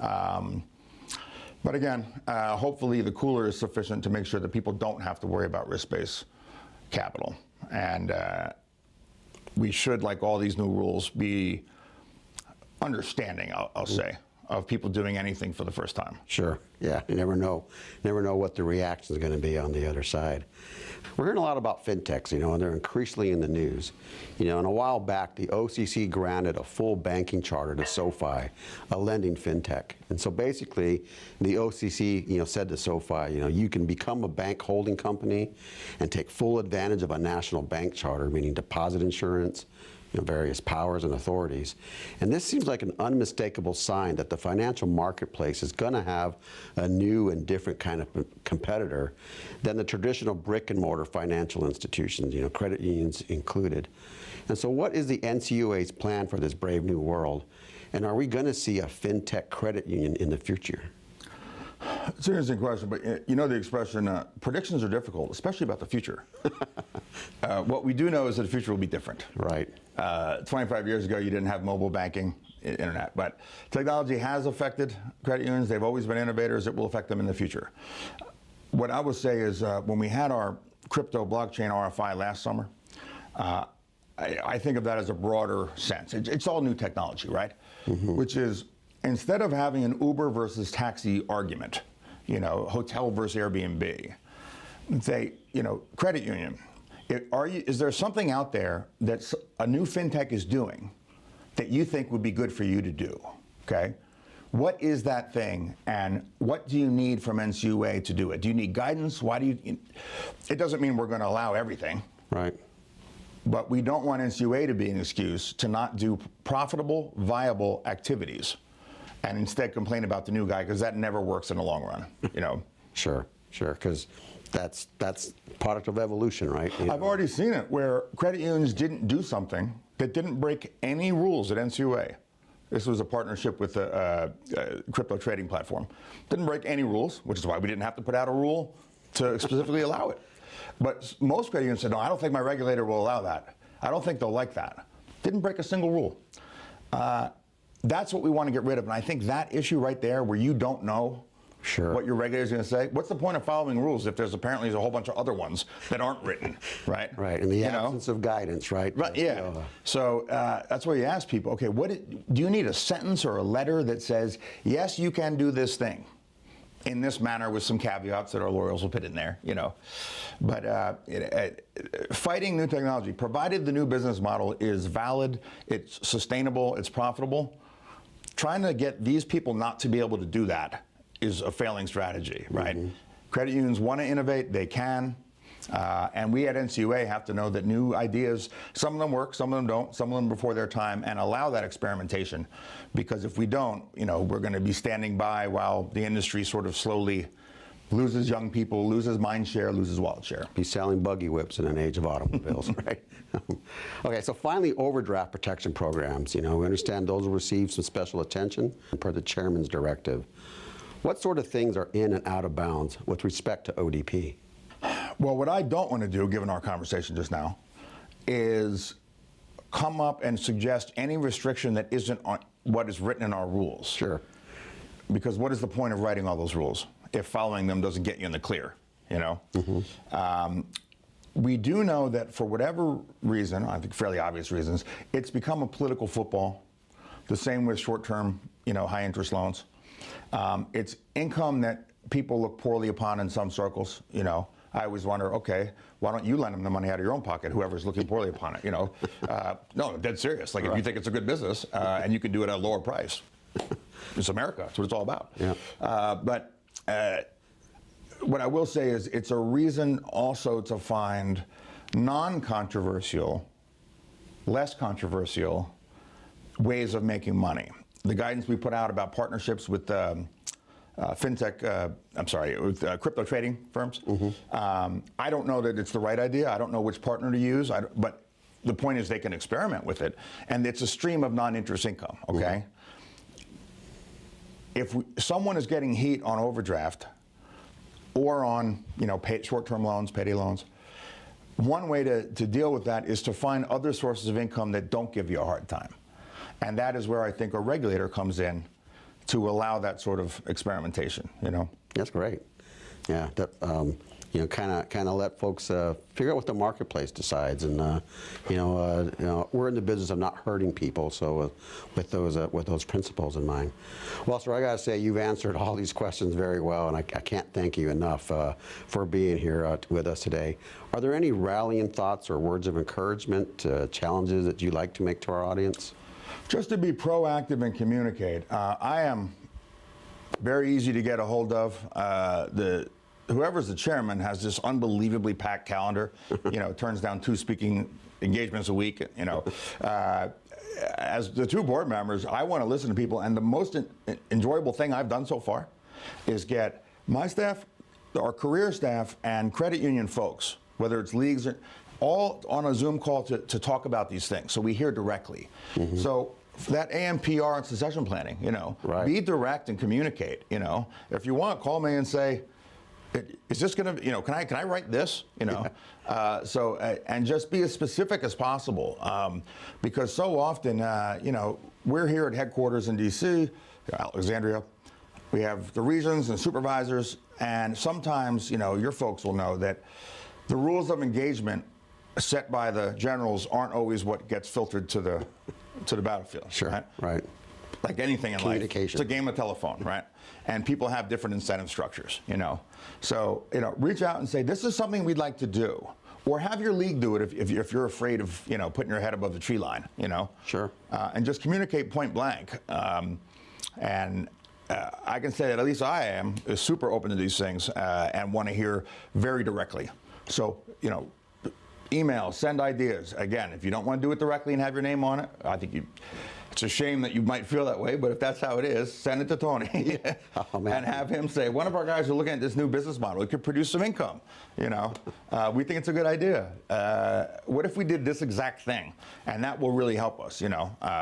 [SPEAKER 7] But again, hopefully the cooler is sufficient to make sure that people don't have to worry about risk-based capital. And we should, like all these new rules, be understanding, I'll say, of people doing anything for the first time.
[SPEAKER 4] Sure. Yeah. You never know. Never know what the reaction is going to be on the other side. We're hearing a lot about fintechs, and they're increasingly in the news. And a while back, the OCC granted a full banking charter to SoFi, a lending fintech. And so basically, the OCC, said to SoFi, you can become a bank holding company and take full advantage of a national bank charter, meaning deposit insurance, various powers and authorities. And this seems like an unmistakable sign that the financial marketplace is going to have a new and different kind of competitor than the traditional brick and mortar financial institutions, credit unions included. And so what is the NCUA's plan for this brave new world? And are we going to see a fintech credit union in the future?
[SPEAKER 7] It's an interesting question, but the expression, predictions are difficult, especially about the future. What we do know is that the future will be different.
[SPEAKER 4] Right.
[SPEAKER 7] 25 years ago, you didn't have mobile banking, internet, but technology has affected credit unions. They've always been innovators. It will affect them in the future. What I will say is when we had our crypto blockchain RFI last summer, I think of that as a broader sense. It's all new technology, right? Mm-hmm. Which is, instead of having an Uber versus taxi argument, hotel versus Airbnb, say, credit union, is there something out there that a new fintech is doing that you think would be good for you to do, okay? What is that thing, and what do you need from NCUA to do it? Do you need guidance? Why do you? It doesn't mean we're going to allow everything.
[SPEAKER 4] Right.
[SPEAKER 7] But we don't want NCUA to be an excuse to not do profitable, viable activities and instead complain about the new guy, because that never works in the long run,
[SPEAKER 4] Sure, because that's product of evolution, right?
[SPEAKER 7] I've already seen it where credit unions didn't do something that didn't break any rules at NCUA. This was a partnership with a crypto trading platform. Didn't break any rules, which is why we didn't have to put out a rule to specifically allow it. But most credit unions said, no, I don't think my regulator will allow that. I don't think they'll like that. Didn't break a single rule. That's what we want to get rid of. And I think that issue right there, where you don't know what your regulator is going to say, what's the point of following rules if there's apparently a whole bunch of other ones that aren't written, right?
[SPEAKER 4] Right, and the absence of guidance, right?
[SPEAKER 7] Right, yeah. So that's where you ask people, okay, do you need a sentence or a letter that says, yes, you can do this thing in this manner with some caveats that our lawyers will put in there, But fighting new technology, provided the new business model is valid, it's sustainable, it's profitable, trying to get these people not to be able to do that is a failing strategy, right? Mm-hmm. Credit unions want to innovate, they can. And we at NCUA have to know that new ideas, some of them work, some of them don't, some of them before their time, and allow that experimentation. Because if we don't, we're going to be standing by while the industry sort of slowly loses young people, loses mind share, loses wallet share.
[SPEAKER 4] Be selling buggy whips in an age of automobiles, right? Okay, so finally, overdraft protection programs. We understand those will receive some special attention per the chairman's directive. What sort of things are in and out of bounds with respect to ODP?
[SPEAKER 7] Well, what I don't want to do, given our conversation just now, is come up and suggest any restriction that isn't on what is written in our rules.
[SPEAKER 4] Sure.
[SPEAKER 7] Because what is the point of writing all those rules if following them doesn't get you in the clear, Mm-hmm. We do know that for whatever reason, I think fairly obvious reasons, it's become a political football. The same with short-term, high-interest loans. It's income that people look poorly upon in some circles, I always wonder, okay, why don't you lend them the money out of your own pocket, whoever's looking poorly upon it, No, I'm dead serious. Like, if you think it's a good business and you can do it at a lower price, it's America. That's what it's all about.
[SPEAKER 4] Yeah.
[SPEAKER 7] But what I will say is it's a reason also to find non-controversial, less controversial ways of making money. The guidance we put out about partnerships with with crypto trading firms. Mm-hmm. I don't know that it's the right idea. I don't know which partner to use, but the point is they can experiment with it, and it's a stream of non-interest income, okay? Mm-hmm. If someone is getting heat on overdraft or on, short-term loans, payday loans, one way to deal with that is to find other sources of income that don't give you a hard time. And that is where I think a regulator comes in to allow that sort of experimentation,
[SPEAKER 4] That's great. Yeah, kind of let folks figure out what the marketplace decides, and we're in the business of not hurting people. So with those principles in mind, well, sir, I got to say you've answered all these questions very well, and I can't thank you enough for being here with us today. Are there any rallying thoughts or words of encouragement, challenges that you'd like to make to our audience?
[SPEAKER 7] Just to be proactive and communicate. I am very easy to get a hold of. Whoever's the chairman has this unbelievably packed calendar. Turns down 2 speaking engagements a week. As the 2 board members, I want to listen to people, and the most enjoyable thing I've done so far is get my staff, our career staff, and credit union folks, whether it's leagues, all on a Zoom call to talk about these things, so we hear directly. So that AMPR and succession planning,
[SPEAKER 4] right.
[SPEAKER 7] Be direct and communicate. If you want, call me and say, is this going to, can I write this? And just be as specific as possible, because so often, we're here at headquarters in DC, Alexandria. We have the regions and supervisors, and sometimes, your folks will know that the rules of engagement set by the generals aren't always what gets filtered to the battlefield.
[SPEAKER 4] Sure. Right.
[SPEAKER 7] Like anything in life, it's a game of telephone, right? And people have different incentive structures, So, reach out and say, this is something we'd like to do. Or have your league do it if you're afraid of, putting your head above the tree line,
[SPEAKER 4] Sure.
[SPEAKER 7] And just communicate point blank. I can say that at least I am super open to these things and want to hear very directly. So, email, send ideas. Again, if you don't want to do it directly and have your name on it, I think it's a shame that you might feel that way, but if that's how it is, send it to Tony and have him say, one of our guys are looking at this new business model. It could produce some income. We think it's a good idea. What if we did this exact thing? And that will really help us,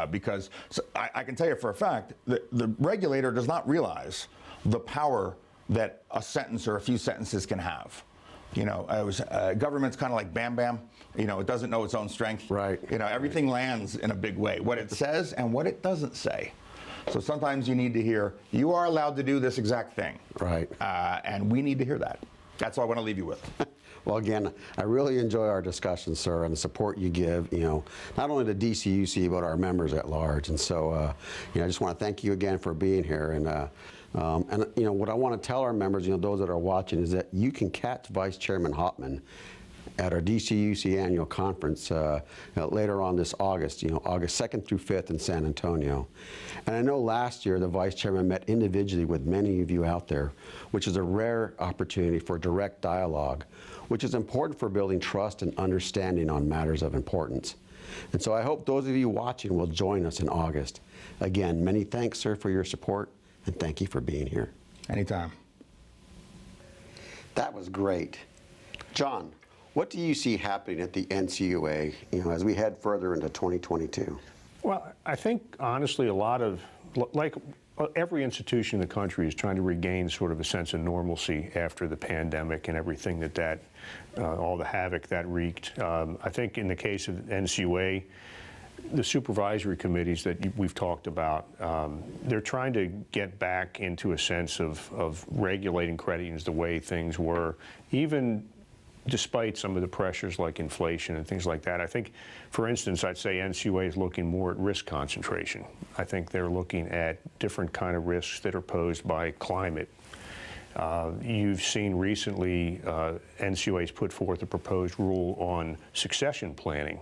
[SPEAKER 7] because I can tell you for a fact that the regulator does not realize the power that a sentence or a few sentences can have. Government's kind of like Bam Bam. It doesn't know its own strength.
[SPEAKER 4] Right.
[SPEAKER 7] Everything lands in a big way. What it says and what it doesn't say. So sometimes you need to hear, you are allowed to do this exact thing.
[SPEAKER 4] Right.
[SPEAKER 7] And we need to hear that. That's all I want to leave you with.
[SPEAKER 4] Well, again, I really enjoy our discussion, sir, and the support you give, not only to DCUC, but our members at large. And so, I just want to thank you again for being here. And what I want to tell our members, those that are watching, is that you can catch Vice Chairman Hauptman at our DCUC annual conference later on this August, August 2nd through 5th in San Antonio. And I know last year the Vice Chairman met individually with many of you out there, which is a rare opportunity for direct dialogue, which is important for building trust and understanding on matters of importance. And so I hope those of you watching will join us in August. Again, many thanks, sir, for your support, and thank you for being here.
[SPEAKER 7] Anytime.
[SPEAKER 4] That was great. John, what do you see happening at the NCUA, as we head further into 2022?
[SPEAKER 5] Well, I think, honestly, a lot of, like every institution in the country is trying to regain sort of a sense of normalcy after the pandemic and everything that all the havoc that wreaked. I think in the case of NCUA, the supervisory committees that we've talked about, they're trying to get back into a sense of regulating credit unions the way things were, even despite some of the pressures like inflation and things like that. I think, for instance, I'd say NCUA is looking more at risk concentration. I think they're looking at different kind of risks that are posed by climate. You've seen recently NCUA's put forth a proposed rule on succession planning,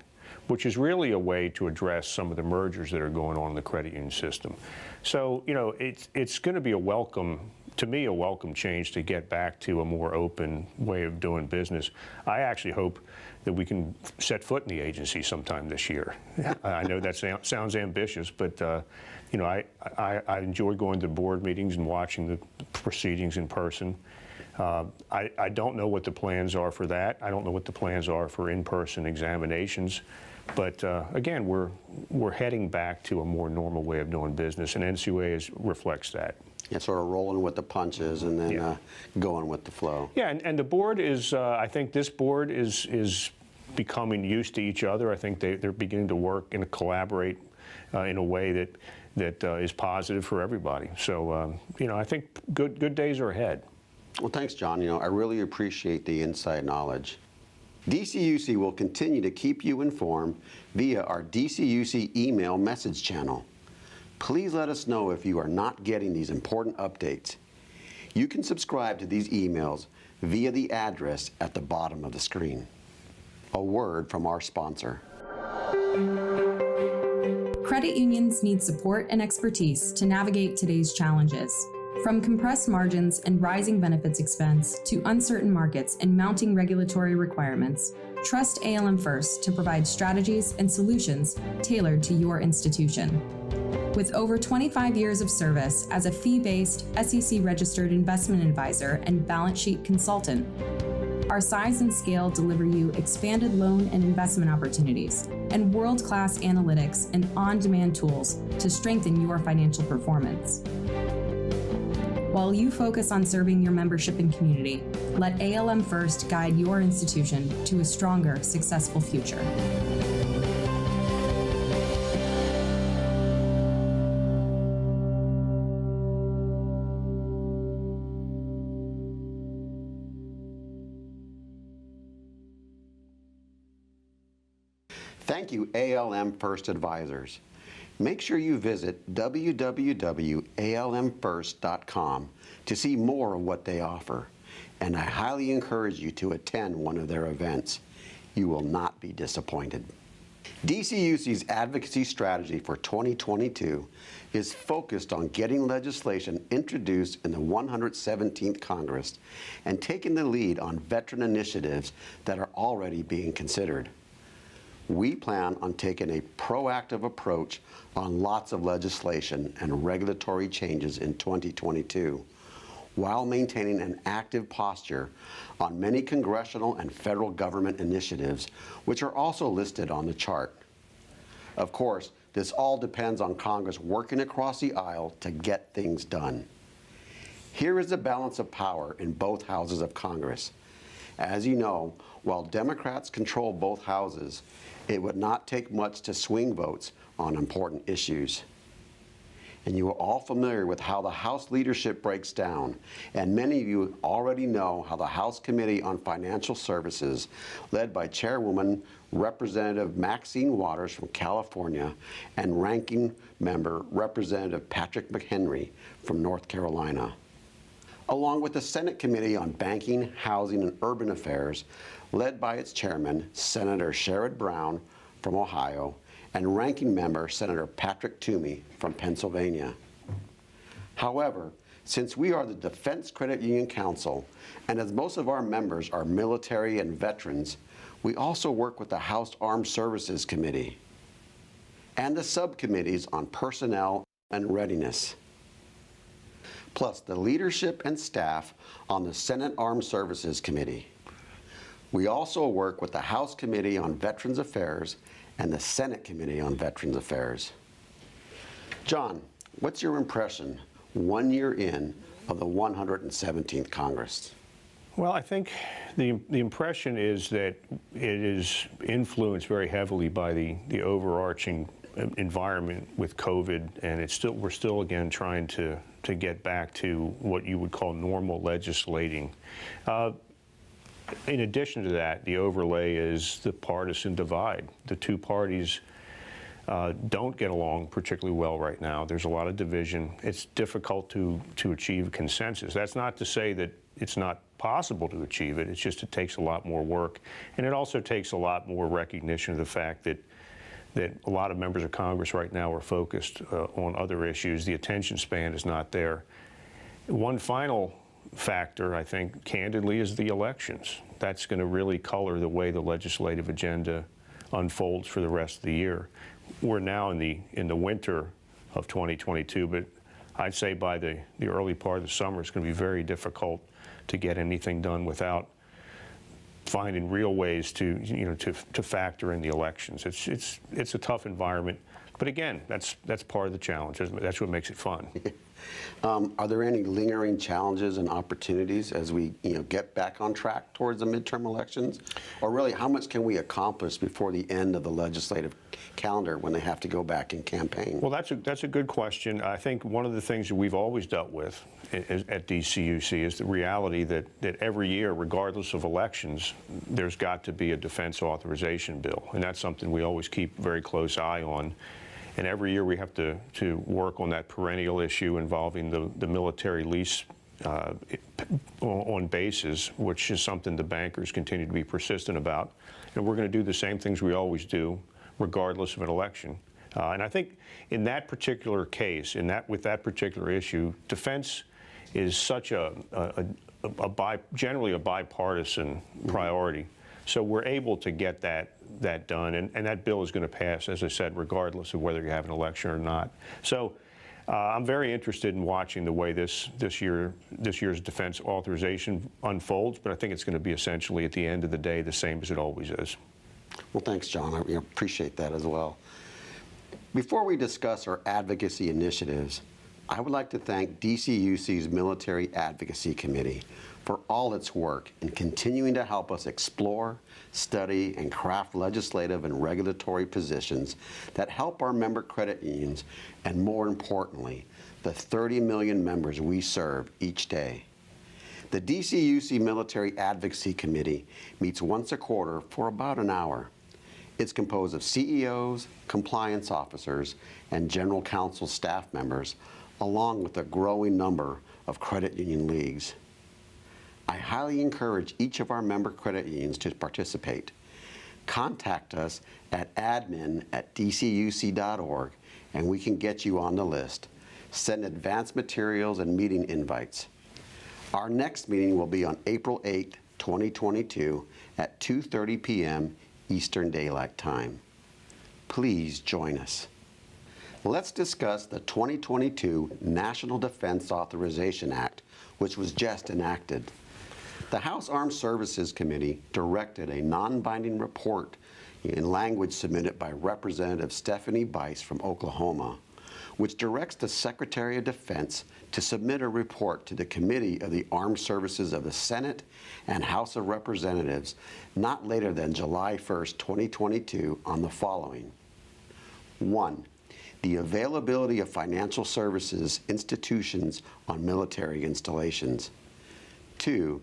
[SPEAKER 5] which is really a way to address some of the mergers that are going on in the credit union system. So, it's going to be a welcome change to get back to a more open way of doing business. I actually hope that we can set foot in the agency sometime this year. I know that sounds ambitious, but I enjoy going to board meetings and watching the proceedings in person. I don't know what the plans are for that. I don't know what the plans are for in-person examinations. But again, we're heading back to a more normal way of doing business, and NCUA reflects that.
[SPEAKER 4] Yeah, sort of rolling with the punches and then going with the flow.
[SPEAKER 5] Yeah, and the board is, I think this board is becoming used to each other. I think they're beginning to work and collaborate in a way that is positive for everybody. So, I think good days are ahead.
[SPEAKER 4] Well, thanks, John. I really appreciate the inside knowledge. DCUC will continue to keep you informed via our DCUC email message channel. Please let us know if you are not getting these important updates. You can subscribe to these emails via the address at the bottom of the screen. A word from our sponsor.
[SPEAKER 1] Credit unions need support and expertise to navigate today's challenges. From compressed margins and rising benefits expense to uncertain markets and mounting regulatory requirements, trust ALM First to provide strategies and solutions tailored to your institution. With over 25 years of service as a fee-based, SEC-registered investment advisor and balance sheet consultant, our size and scale deliver you expanded loan and investment opportunities and world-class analytics and on-demand tools to strengthen your financial performance. While you focus on serving your membership and community, let ALM First guide your institution to a stronger, successful future.
[SPEAKER 4] Thank you, ALM First Advisors. Make sure you visit www.almfirst.com to see more of what they offer, and I highly encourage you to attend one of their events. You will not be disappointed. DCUC's advocacy strategy for 2022 is focused on getting legislation introduced in the 117th Congress and taking the lead on veteran initiatives that are already being considered. We plan on taking a proactive approach on lots of legislation and regulatory changes in 2022, while maintaining an active posture on many congressional and federal government initiatives, which are also listed on the chart. Of course, this all depends on Congress working across the aisle to get things done. Here is the balance of power in both houses of Congress. As you know, while Democrats control both houses, it would not take much to swing votes on important issues. And you are all familiar with how the House leadership breaks down, and many of you already know how the House Committee on Financial Services, led by Chairwoman Representative Maxine Waters from California and Ranking Member Representative Patrick McHenry from North Carolina, along with the Senate Committee on Banking, Housing, and Urban Affairs, led by its chairman, Senator Sherrod Brown from Ohio, and Ranking Member Senator Patrick Toomey from Pennsylvania. However, since we are the Defense Credit Union Council, and as most of our members are military and veterans, we also work with the House Armed Services Committee and the subcommittees on personnel and readiness, plus the leadership and staff on the Senate Armed Services Committee. We also work with the House Committee on Veterans Affairs and the Senate Committee on Veterans Affairs. John, what's your impression 1 year in of the 117th Congress?
[SPEAKER 5] Well, I think the impression is that it is influenced very heavily by the overarching environment with COVID, and we're still again trying to get back to what you would call normal legislating. In addition to that, the overlay is the partisan divide. The two parties don't get along particularly well right now. There's a lot of division. It's difficult to achieve consensus. That's not to say that it's not possible to achieve it. It's just it takes a lot more work. And it also takes a lot more recognition of the fact that a lot of members of Congress right now are focused on other issues. The attention span is not there. One final factor, I think, candidly, is the elections. That's going to really color the way the legislative agenda unfolds for the rest of the year. We're now in the winter of 2022, but I'd say by the early part of the summer, it's going to be very difficult to get anything done without finding real ways to factor in the elections. It's a tough environment, but again, that's part of the challenge. That's what makes it fun.
[SPEAKER 4] Are there any lingering challenges and opportunities as we get back on track towards the midterm elections? Or really, how much can we accomplish before the end of the legislative calendar when they have to go back and campaign?
[SPEAKER 5] Well, that's a good question. I think one of the things that we've always dealt with at DCUC is the reality that every year, regardless of elections, there's got to be a defense authorization bill. And that's something we always keep a very close eye on. And every year we have to work on that perennial issue involving the military lease on bases, which is something the bankers continue to be persistent about. And we're going to do the same things we always do, regardless of an election. And I think in that particular case, with that particular issue, defense is such generally a bipartisan priority. So we're able to get that done, and that bill is going to pass, as I said, regardless of whether you have an election or not. So I'm very interested in watching the way this year's defense authorization unfolds, but I think it's going to be essentially, at the end of the day, the same as it always is.
[SPEAKER 4] Well, thanks, John. I appreciate that as well. Before we discuss our advocacy initiatives, I would like to thank DCUC's Military Advocacy Committee for all its work in continuing to help us explore, study, and craft legislative and regulatory positions that help our member credit unions and, more importantly, the 30 million members we serve each day. The DCUC Military Advocacy Committee meets once a quarter for about an hour. It's composed of CEOs, compliance officers, and general counsel staff members, along with a growing number of credit union leagues. I highly encourage each of our member credit unions to participate. Contact us at admin@dcuc.org and we can get you on the list. Send advance materials and meeting invites. Our next meeting will be on April 8, 2022 at 2:30 p.m. Eastern Daylight Time. Please join us. Let's discuss the 2022 National Defense Authorization Act, which was just enacted. The House Armed Services Committee directed a non-binding report in language submitted by Representative Stephanie Bice from Oklahoma, which directs the Secretary of Defense to submit a report to the Committee of the Armed Services of the Senate and House of Representatives not later than July 1st, 2022 on the following. 1. The availability of financial services institutions on military installations. 2.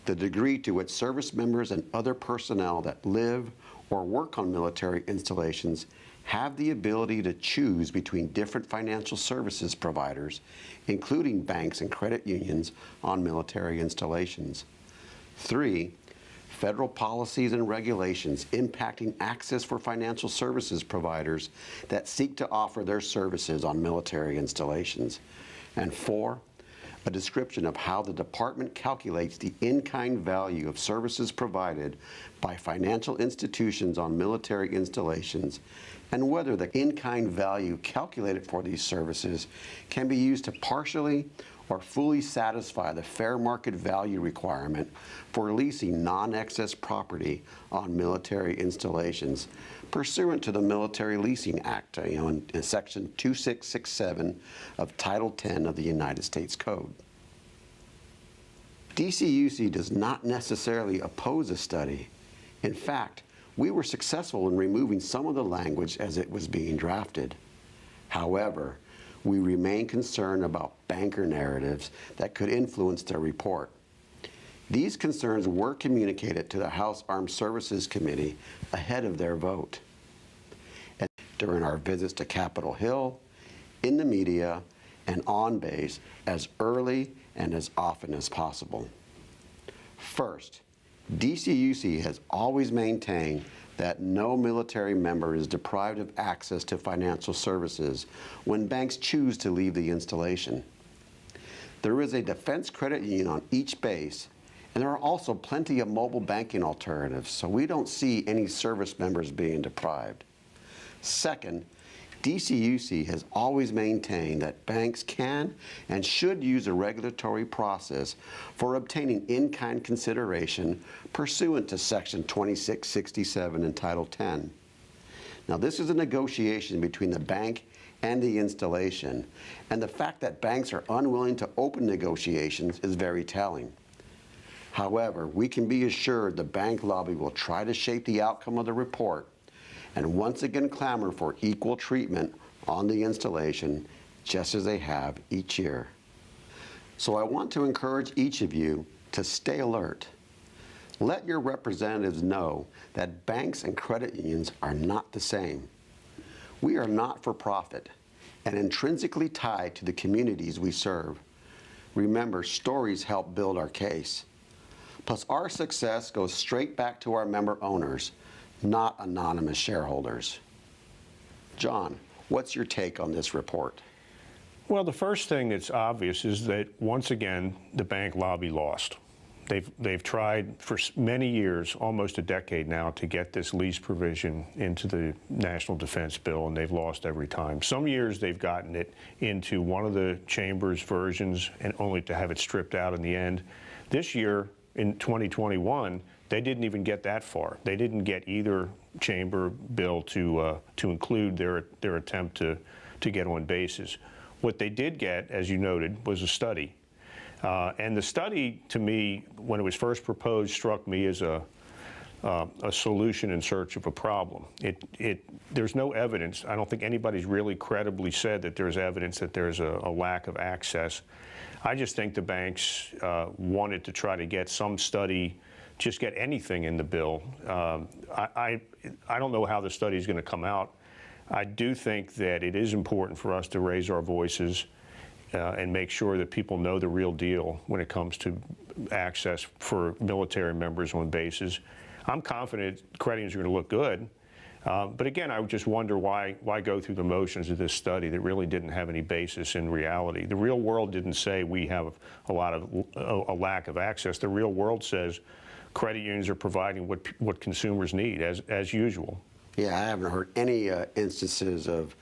[SPEAKER 4] The degree to which service members and other personnel that live or work on military installations have the ability to choose between different financial services providers, including banks and credit unions on military installations. 3. Federal policies and regulations impacting access for financial services providers that seek to offer their services on military installations. And 4, a description of how the department calculates the in-kind value of services provided by financial institutions on military installations and whether the in-kind value calculated for these services can be used to partially or fully satisfy the fair market value requirement for leasing non-excess property on military installations pursuant to the Military Leasing Act in Section 2667 of Title 10 of the United States Code. DCUC does not necessarily oppose a study. In fact, we were successful in removing some of the language as it was being drafted. However, we remain concerned about banker narratives that could influence their report. These concerns were communicated to the House Armed Services Committee ahead of their vote. And during our visits to Capitol Hill, in the media, and on base as early and as often as possible. First, DCUC has always maintained that no military member is deprived of access to financial services when banks choose to leave the installation. There is a defense credit union on each base, and there are also plenty of mobile banking alternatives, so we don't see any service members being deprived. Second, DCUC has always maintained that banks can and should use a regulatory process for obtaining in-kind consideration pursuant to Section 2667 in Title 10. Now, this is a negotiation between the bank and the installation, and the fact that banks are unwilling to open negotiations is very telling. However, we can be assured the bank lobby will try to shape the outcome of the report and once again clamor for equal treatment on the installation, just as they have each year. So I want to encourage each of you to stay alert. Let your representatives know that banks and credit unions are not the same. We are not for profit and intrinsically tied to the communities we serve. Remember, stories help build our case. Plus, our success goes straight back to our member owners, not anonymous shareholders. John, what's your take on this report?
[SPEAKER 5] Well, the first thing that's obvious is that, once again, the bank lobby lost. They've tried for many years, almost a decade now, to get this lease provision into the National Defense Bill, and they've lost every time. Some years they've gotten it into one of the chamber's versions and only to have it stripped out in the end. This year, in 2021, they didn't even get that far. They didn't get either chamber bill to include their attempt to get on bases. What they did get, as you noted, was a study. And the study, to me, when it was first proposed, struck me as a solution in search of a problem. There's no evidence. I don't think anybody's really credibly said that there's evidence that there's a lack of access. I just think the banks wanted to try to get some study, just get anything in the bill. I don't know how the study is going to come out. I do think that it is important for us to raise our voices and make sure that people know the real deal when it comes to access for military members on bases. I'm confident credit unions are going to look good. But again, I would just wonder why go through the motions of this study that really didn't have any basis in reality. The real world didn't say we have a lack of access. The real world says credit unions are providing what consumers need as usual.
[SPEAKER 4] Yeah, I haven't heard any instances of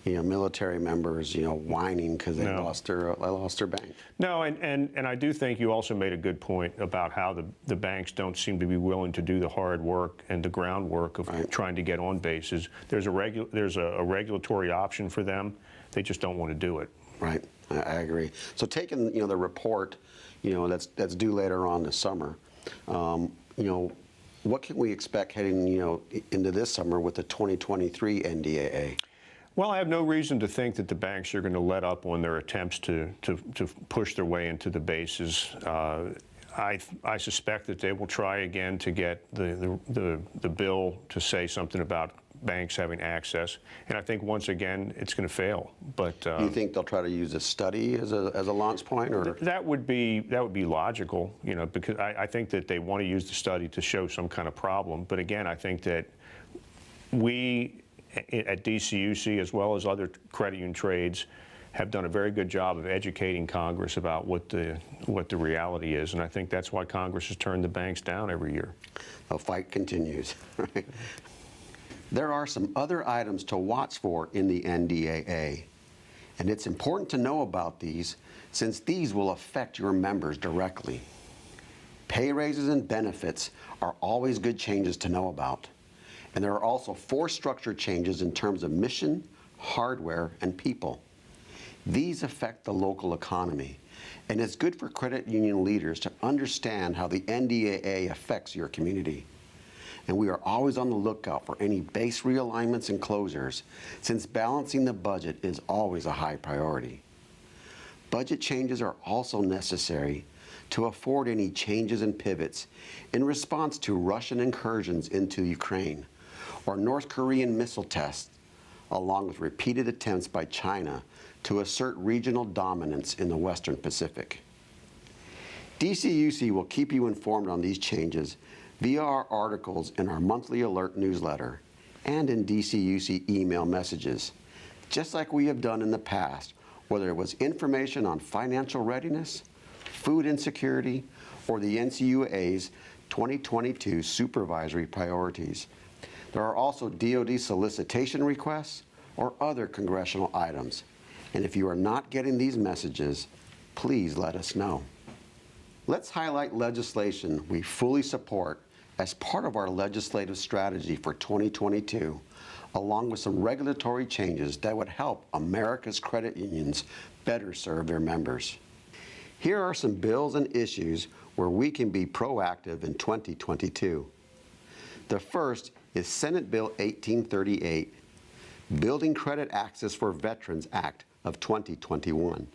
[SPEAKER 4] military members, whining because they lost their bank. No,
[SPEAKER 5] and I do think you also made a good point about how the banks don't seem to be willing to do the hard work and the groundwork of trying to get on bases. There's a regulatory option for them. They just don't want to do it.
[SPEAKER 4] Right, I agree. So taking the report, that's due later on this summer, what can we expect heading into this summer with the 2023 NDAA?
[SPEAKER 5] Well, I have no reason to think that the banks are going to let up on their attempts to push their way into the bases. I suspect that they will try again to get the bill to say something about banks having access, and I think once again it's going to fail. But
[SPEAKER 4] do you think they'll try to use a study as a launch point, or
[SPEAKER 5] that would be logical, because I think that they want to use the study to show some kind of problem. But again, I think that we at DCUC, as well as other credit union trades, have done a very good job of educating Congress about what the reality is, and I think that's why Congress has turned the banks down every year.
[SPEAKER 4] The fight continues. Right? There are some other items to watch for in the NDAA, and it's important to know about these since these will affect your members directly. Pay raises and benefits are always good changes to know about. And there are also 4 structure changes in terms of mission, hardware, and people. These affect the local economy, and it's good for credit union leaders to understand how the NDAA affects your community. And we are always on the lookout for any base realignments and closures, since balancing the budget is always a high priority. Budget changes are also necessary to afford any changes and pivots in response to Russian incursions into Ukraine, or North Korean missile tests, along with repeated attempts by China to assert regional dominance in the Western Pacific. DCUC will keep you informed on these changes via our articles in our monthly alert newsletter and in DCUC email messages, just like we have done in the past, whether it was information on financial readiness, food insecurity, or the NCUA's 2022 supervisory priorities. There are also DoD solicitation requests or other congressional items. And if you are not getting these messages, please let us know. Let's highlight legislation we fully support As part of our legislative strategy for 2022, along with some regulatory changes that would help America's credit unions better serve their members. Here are some bills and issues where we can be proactive in 2022. The first is Senate Bill 1838, Building Credit Access for Veterans Act of 2021.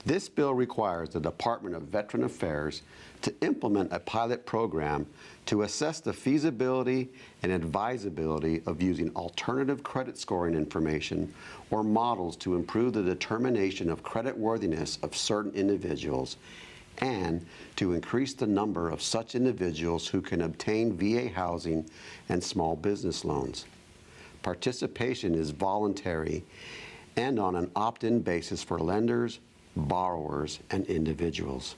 [SPEAKER 4] This bill requires the Department of Veteran Affairs to implement a pilot program to assess the feasibility and advisability of using alternative credit scoring information or models to improve the determination of creditworthiness of certain individuals and to increase the number of such individuals who can obtain VA housing and small business loans. Participation is voluntary and on an opt-in basis for lenders, borrowers, and individuals.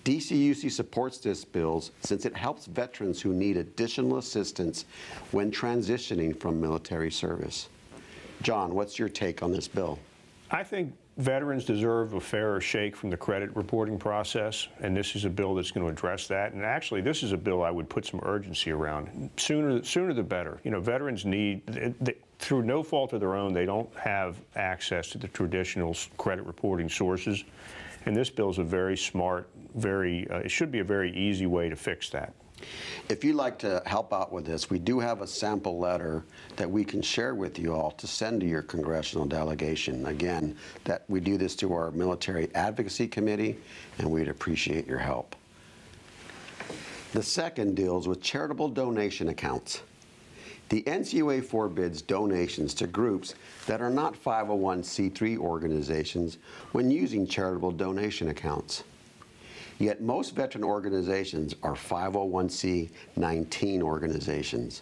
[SPEAKER 4] DCUC supports this bill since it helps veterans who need additional assistance when transitioning from military service. John, what's your take on this bill?
[SPEAKER 5] I think veterans deserve a fairer shake from the credit reporting process, and this is a bill that's going to address that. And actually, this is a bill I would put some urgency around. Sooner the better. You know, veterans need, through no fault of their own, they don't have access to the traditional credit reporting sources. And this bill is a very smart, it should be a very easy way to fix that.
[SPEAKER 4] If you'd like to help out with this, we do have a sample letter that we can share with you all to send to your congressional delegation. Again, that we do this to our Military Advocacy Committee, and we'd appreciate your help. The second deals with charitable donation accounts. The NCUA forbids donations to groups that are not 501c3 organizations when using charitable donation accounts. Yet most veteran organizations are 501c19 organizations.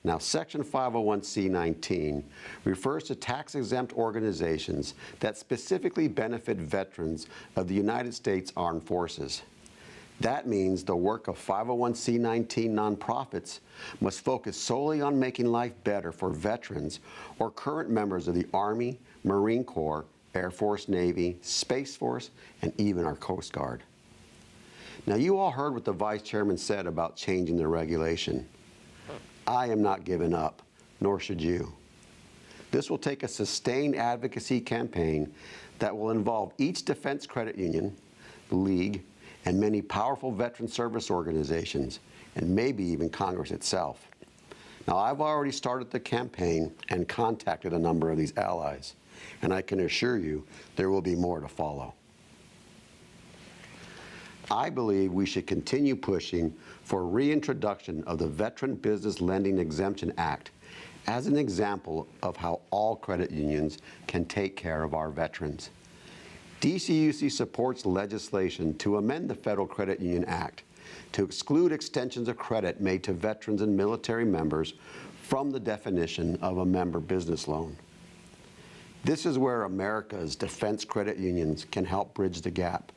[SPEAKER 4] Now, Section 501c19 refers to tax-exempt organizations that specifically benefit veterans of the United States Armed Forces. That means the work of 501c19 nonprofits must focus solely on making life better for veterans or current members of the Army, Marine Corps, Air Force, Navy, Space Force, and even our Coast Guard. Now, you all heard what the Vice Chairman said about changing the regulation. I am not giving up, nor should you. This will take a sustained advocacy campaign that will involve each defense credit union, league, and many powerful veteran service organizations, and maybe even Congress itself. Now, I've already started the campaign and contacted a number of these allies, and I can assure you there will be more to follow. I believe we should continue pushing for reintroduction of the Veteran Business Lending Exemption Act as an example of how all credit unions can take care of our veterans. DCUC supports legislation to amend the Federal Credit Union Act to exclude extensions of credit made to veterans and military members from the definition of a member business loan. This is where America's defense credit unions can help bridge the gap,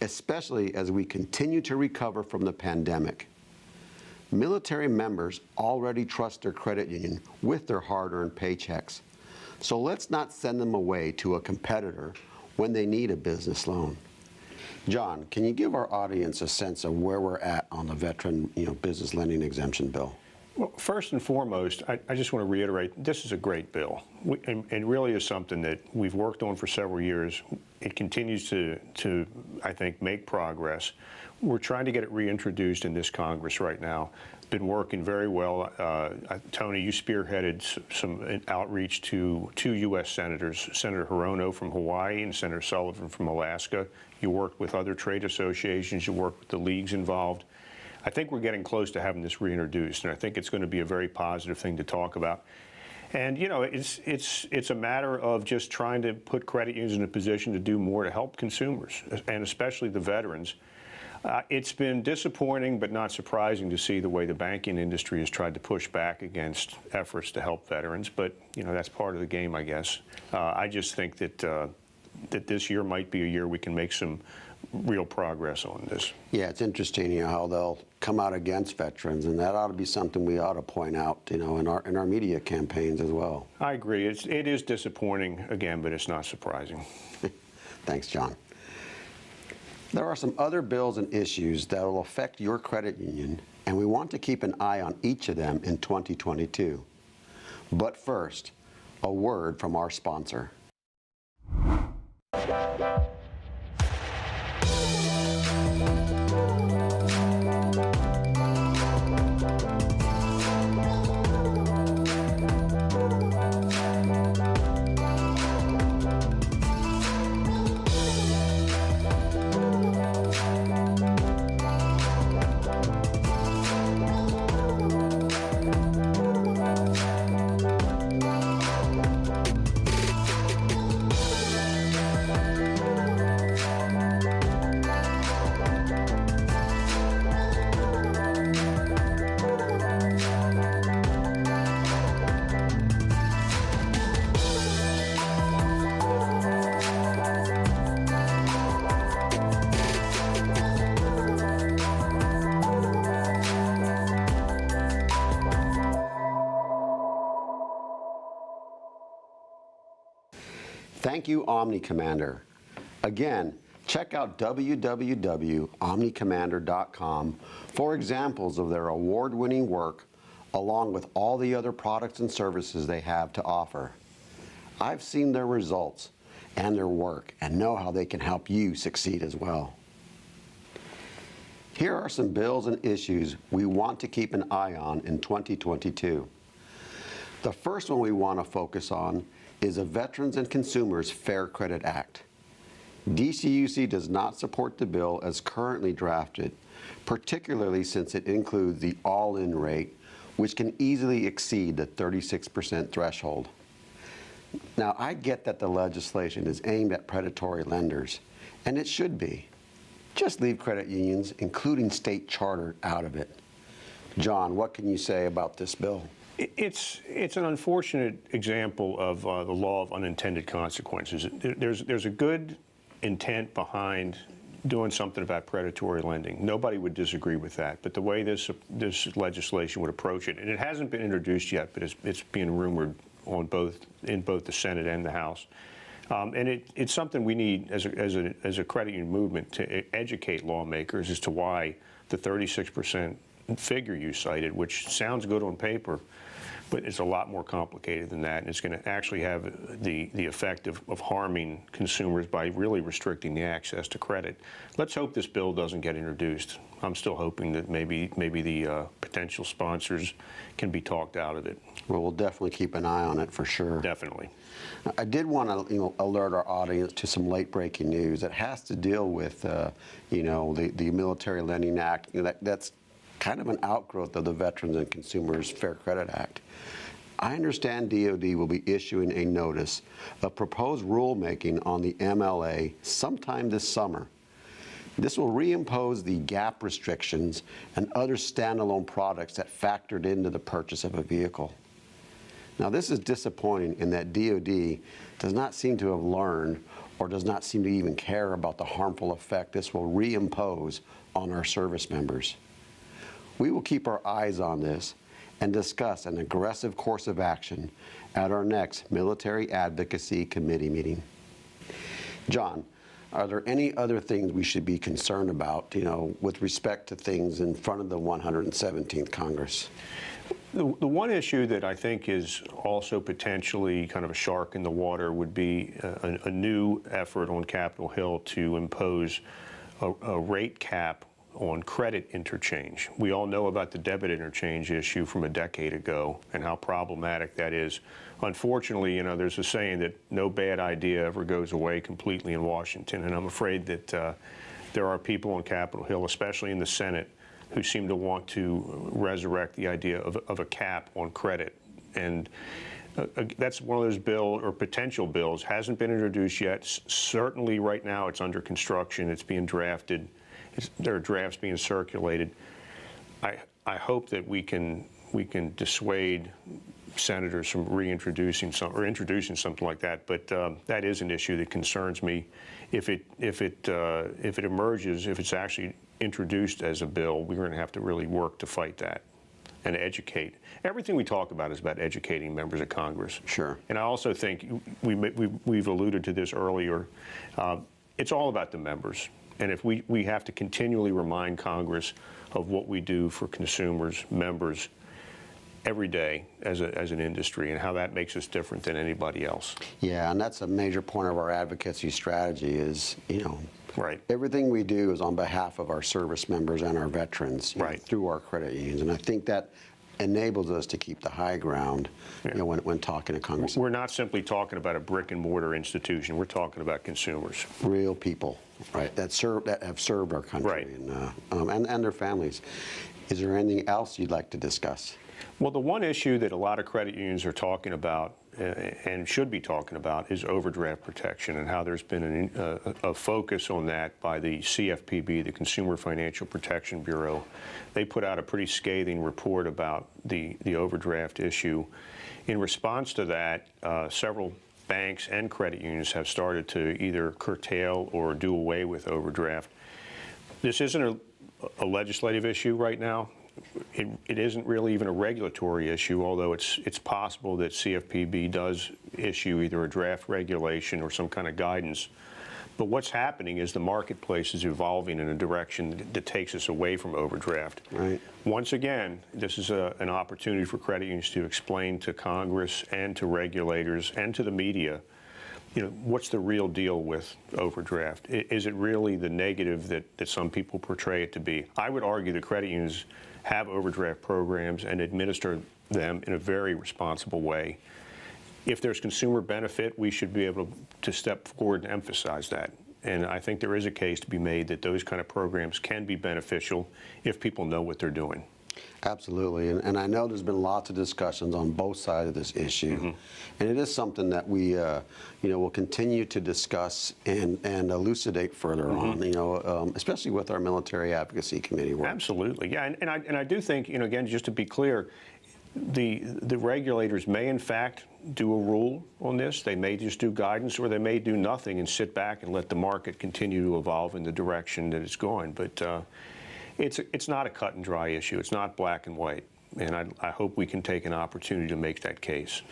[SPEAKER 4] especially as we continue to recover from the pandemic. Military members already trust their credit union with their hard-earned paychecks, so let's not send them away to a competitor when they need a business loan. John, can you give our audience a sense of where we're at on the Veteran Business Lending Exemption Bill?
[SPEAKER 5] Well, first and foremost, I just want to reiterate, this is a great bill. And really is something that we've worked on for several years. It continues to, I think, make progress. We're trying to get it reintroduced in this Congress right now. Been working very well. Tony, you spearheaded some outreach to two U.S. senators, Senator Hirono from Hawaii and Senator Sullivan from Alaska. You worked with other trade associations. You worked with the leagues involved. I think we're getting close to having this reintroduced, and I think it's going to be a very positive thing to talk about. And it's a matter of just trying to put credit unions in a position to do more to help consumers, and especially the veterans. It's been disappointing but not surprising to see the way the banking industry has tried to push back against efforts to help veterans, but that's part of the game, I guess. I just think that that this year might be a year we can make some real progress on this.
[SPEAKER 4] Yeah, it's interesting, how they'll come out against veterans, and that ought to be something we ought to point out, in our media campaigns as well.
[SPEAKER 5] I agree. It is disappointing again, but it's not surprising.
[SPEAKER 4] Thanks, John. There are some other bills and issues that will affect your credit union and we want to keep an eye on each of them in 2022. But first, a word from our sponsor. Thank you, Omni Commander. Again, check out www.omnicommander.com for examples of their award-winning work, along with all the other products and services they have to offer. I've seen their results and their work and know how they can help you succeed as well. Here are some bills and issues we want to keep an eye on in 2022. The first one we want to focus on is a Veterans and Consumers Fair Credit Act. DCUC does not support the bill as currently drafted, particularly since it includes the all-in rate, which can easily exceed the 36% threshold. Now, I get that the legislation is aimed at predatory lenders, and it should be. Just leave credit unions, including state chartered, out of it. John, what can you say about this bill?
[SPEAKER 5] It's an unfortunate example of the law of unintended consequences. There's a good intent behind doing something about predatory lending. Nobody would disagree with that. But the way this legislation would approach it, and it hasn't been introduced yet, but it's being rumored in both the Senate and the House. And it's something we need as a credit union movement to educate lawmakers as to why the 36% figure you cited, which sounds good on paper, but it's a lot more complicated than that, and it's going to actually have the effect of harming consumers by really restricting the access to credit. Let's hope this bill doesn't get introduced. I'm still hoping that maybe the potential sponsors can be talked out of it.
[SPEAKER 4] Well, we'll definitely keep an eye on it for sure.
[SPEAKER 5] Definitely.
[SPEAKER 4] I did want to alert our audience to some late breaking news that has to deal with the Military Lending Act. That's kind of an outgrowth of the Veterans and Consumers Fair Credit Act. I understand DoD will be issuing a notice of proposed rulemaking on the MLA sometime this summer. This will reimpose the gap restrictions and other standalone products that factored into the purchase of a vehicle. Now, this is disappointing in that DoD does not seem to have learned or does not seem to even care about the harmful effect this will reimpose on our service members. We will keep our eyes on this and discuss an aggressive course of action at our next Military Advocacy Committee meeting. John, are there any other things we should be concerned about, with respect to things in front of the 117th Congress?
[SPEAKER 5] The one issue that I think is also potentially kind of a shark in the water would be a new effort on Capitol Hill to impose a rate cap on credit interchange. We all know about the debit interchange issue from a decade ago and how problematic that is. Unfortunately, there's a saying that no bad idea ever goes away completely in Washington, and I'm afraid that there are people on Capitol Hill, especially in the Senate, who seem to want to resurrect the idea of a cap on credit. And that's one of those potential bills. Hasn't been introduced yet. Certainly right now it's under construction. It's being drafted. There are drafts being circulated. I hope that we can dissuade senators from introducing something like that. But that is an issue that concerns me. If it emerges, if it's actually introduced as a bill, we're going to have to really work to fight that and educate. Everything we talk about is about educating members of Congress.
[SPEAKER 4] Sure.
[SPEAKER 5] And I also think we've alluded to this earlier. It's all about the members. And if we have to continually remind Congress of what we do for consumers, members, every day as an industry, and how that makes us different than anybody else.
[SPEAKER 4] Yeah, and that's a major point of our advocacy strategy is,
[SPEAKER 5] right.
[SPEAKER 4] Everything we do is on behalf of our service members and our veterans
[SPEAKER 5] right.
[SPEAKER 4] through our credit unions. And I think that enables us to keep the high ground when talking to Congress.
[SPEAKER 5] We're not simply talking about a brick and mortar institution. We're talking about consumers.
[SPEAKER 4] Real people, right, that have served our country
[SPEAKER 5] right.
[SPEAKER 4] and their families. Is there anything else you'd like to discuss?
[SPEAKER 5] Well, the one issue that a lot of credit unions are talking about and should be talking about is overdraft protection, and how there's been a focus on that by the CFPB, the Consumer Financial Protection Bureau. They put out a pretty scathing report about the overdraft issue. In response to that, several banks and credit unions have started to either curtail or do away with overdraft. This isn't a legislative issue right now. It isn't really even a regulatory issue, although it's possible that CFPB does issue either a draft regulation or some kind of guidance. But what's happening is the marketplace is evolving in a direction that takes us away from overdraft.
[SPEAKER 4] Right.
[SPEAKER 5] Once again, this is an opportunity for credit unions to explain to Congress and to regulators and to the media, what's the real deal with overdraft? Is it really the negative that some people portray it to be? I would argue the credit unions have overdraft programs and administer them in a very responsible way. If there's consumer benefit, we should be able to step forward and emphasize that. And I think there is a case to be made that those kind of programs can be beneficial if people know what they're doing.
[SPEAKER 4] Absolutely, and I know there's been lots of discussions on both sides of this issue,
[SPEAKER 5] mm-hmm.
[SPEAKER 4] and it is something that we, will continue to discuss and elucidate further
[SPEAKER 5] mm-hmm.
[SPEAKER 4] on, especially with our military advocacy committee work.
[SPEAKER 5] Absolutely, yeah, and I do think, again, just to be clear, the regulators may in fact do a rule on this. They may just do guidance, or they may do nothing and sit back and let the market continue to evolve in the direction that it's going. But it's not a cut and dry issue. It's not black and white. And I hope we can take an opportunity to make that case.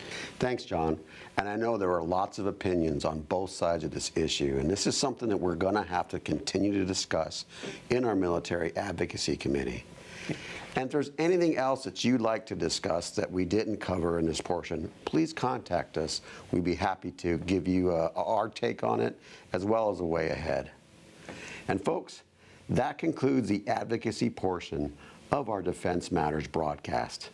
[SPEAKER 4] Thanks, John. And I know there are lots of opinions on both sides of this issue, and this is something that we're going to have to continue to discuss in our military advocacy committee. And if there's anything else that you'd like to discuss that we didn't cover in this portion, please contact us. We'd be happy to give you our take on it, as well as a way ahead. And folks, that concludes the advocacy portion of our Defense Matters broadcast.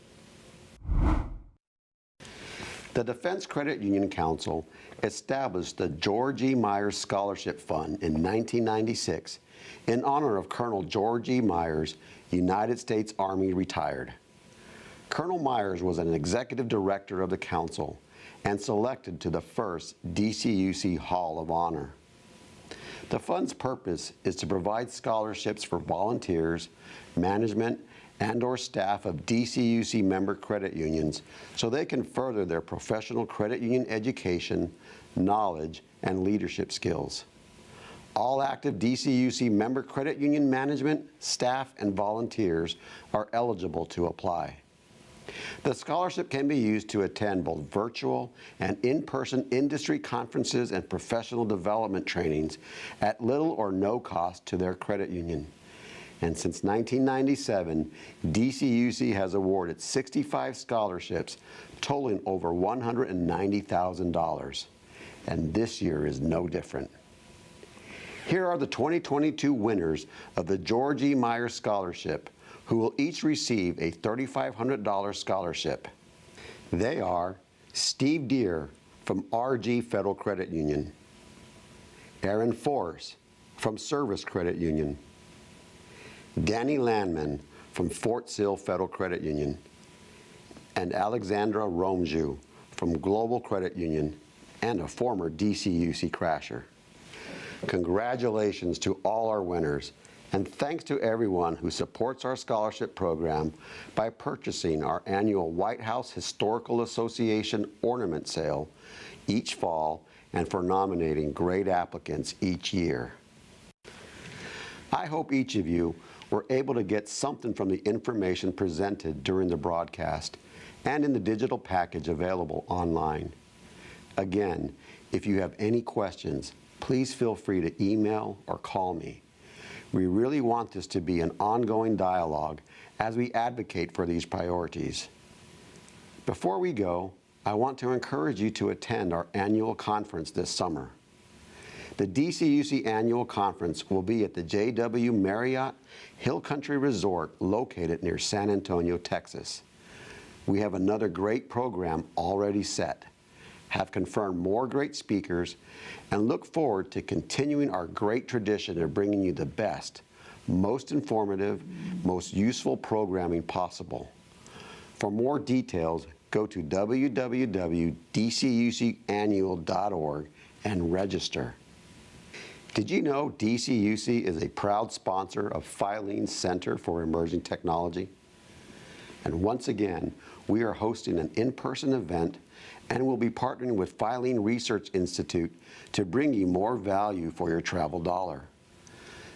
[SPEAKER 4] The Defense Credit Union Council established the George E. Myers Scholarship Fund in 1996 in honor of Colonel George E. Myers, United States Army retired. Colonel Myers was an executive director of the council and selected to the first DCUC Hall of Honor. The fund's purpose is to provide scholarships for volunteers, management, and/or staff of DCUC member credit unions so they can further their professional credit union education, knowledge, and leadership skills. All active DCUC member credit union management, staff, and volunteers are eligible to apply. The scholarship can be used to attend both virtual and in-person industry conferences and professional development trainings at little or no cost to their credit union. And since 1997, DCUC has awarded 65 scholarships totaling over $190,000. And this year is no different. Here are the 2022 winners of the George E. Myers Scholarship, who will each receive a $3,500 scholarship. They are Steve Deere from RG Federal Credit Union, Aaron Force from Service Credit Union, Danny Landman from Fort Sill Federal Credit Union, and Alexandra Romju from Global Credit Union and a former DCUC crasher. Congratulations to all our winners, and thanks to everyone who supports our scholarship program by purchasing our annual White House Historical Association ornament sale each fall and for nominating great applicants each year. I hope each of you were able to get something from the information presented during the broadcast and in the digital package available online. Again, if you have any questions, please feel free to email or call me. We really want this to be an ongoing dialogue as we advocate for these priorities. Before we go, I want to encourage you to attend our annual conference this summer. The DCUC Annual Conference will be at the JW Marriott Hill Country Resort located near San Antonio, Texas. We have another great program already set, have confirmed more great speakers, and look forward to continuing our great tradition of bringing you the best, most informative, most useful programming possible. For more details, go to www.dcucannual.org and register. Did you know DCUC is a proud sponsor of Filene's Center for Emerging Technology? And once again, we are hosting an in-person event and will be partnering with Filene Research Institute to bring you more value for your travel dollar.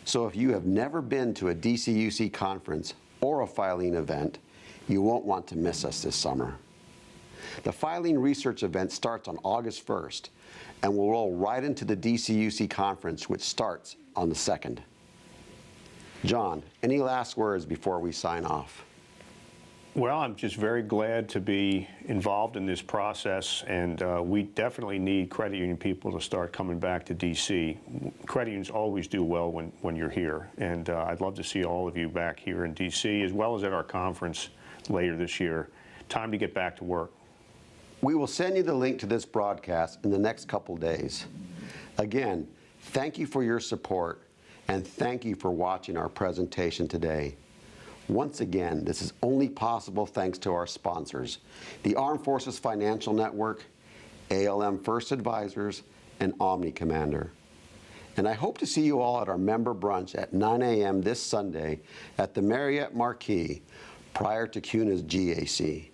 [SPEAKER 4] So if you have never been to a DCUC conference or a Filene event, you won't want to miss us this summer. The Filene Research event starts on August 1st and will roll right into the DCUC conference, which starts on the 2nd. John, any last words before we sign off?
[SPEAKER 5] Well, I'm just very glad to be involved in this process, and we definitely need credit union people to start coming back to DC. Credit unions always do well when you're here, and I'd love to see all of you back here in DC, as well as at our conference later this year. Time to get back to work.
[SPEAKER 4] We will send you the link to this broadcast in the next couple days. Again, thank you for your support, and thank you for watching our presentation today. Once again, this is only possible thanks to our sponsors, the Armed Forces Financial Network, ALM First Advisors, and Omni Commander. And I hope to see you all at our member brunch at 9 a.m. this Sunday at the Marriott Marquis prior to CUNA's GAC,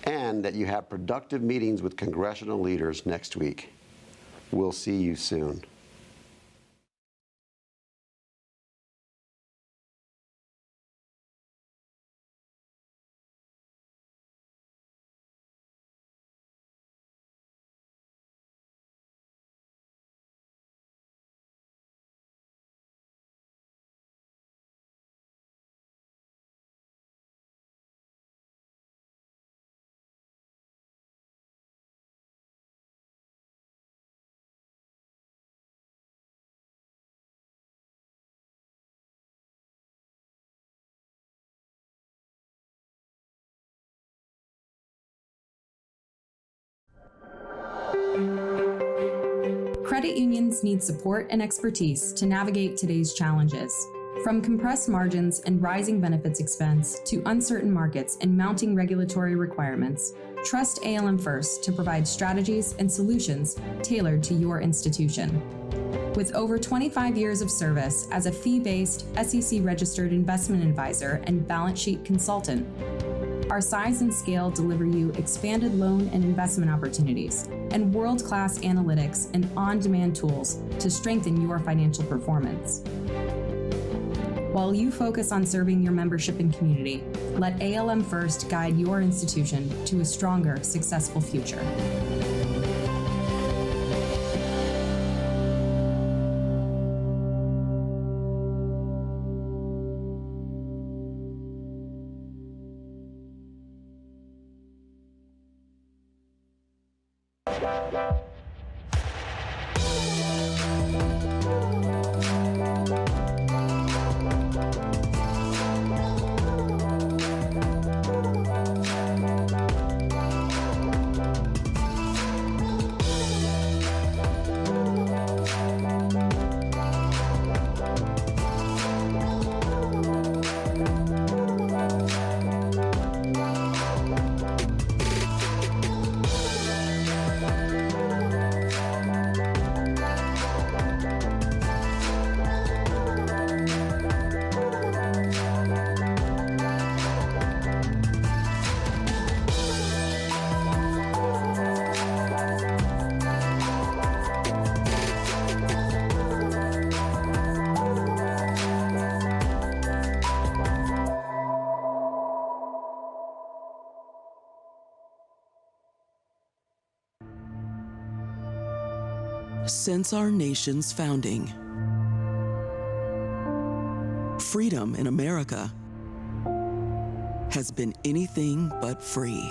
[SPEAKER 4] and that you have productive meetings with congressional leaders next week. We'll see you soon.
[SPEAKER 1] Credit unions need support and expertise to navigate today's challenges. From compressed margins and rising benefits expense to uncertain markets and mounting regulatory requirements, trust ALM First to provide strategies and solutions tailored to your institution. With over 25 years of service as a fee-based, SEC-registered investment advisor and balance sheet consultant, our size and scale deliver you expanded loan and investment opportunities and world-class analytics and on-demand tools to strengthen your financial performance. While you focus on serving your membership and community, let ALM First guide your institution to a stronger, successful future.
[SPEAKER 2] Since our nation's founding, freedom in America has been anything but free.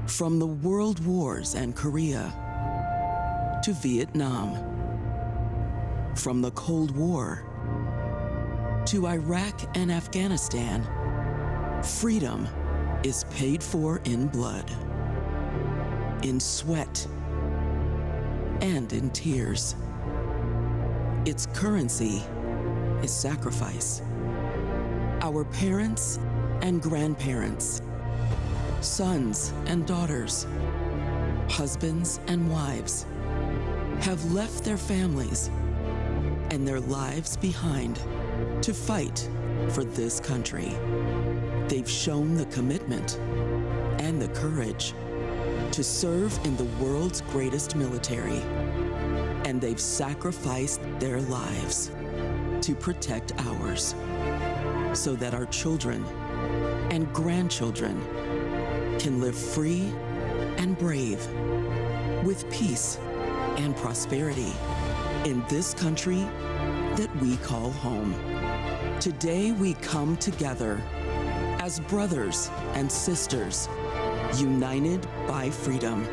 [SPEAKER 2] From the world wars and Korea to Vietnam, from the Cold War to Iraq and Afghanistan, freedom is paid for in blood, in sweat, and in tears. Its currency is sacrifice. Our parents and grandparents, sons and daughters, husbands and wives, have left their families and their lives behind to fight for this country. They've shown the commitment and the courage to serve in the world's greatest military, and they've sacrificed their lives to protect ours, so that our children and grandchildren can live free and brave, with peace and prosperity in this country that we call home. Today we come together as brothers and sisters, united by freedom,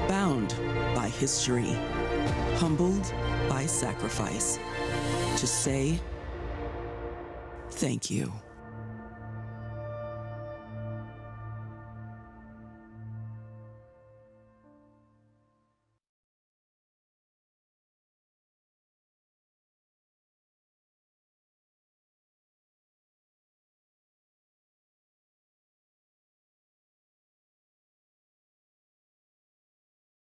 [SPEAKER 2] bound by history, humbled by sacrifice, to say thank you.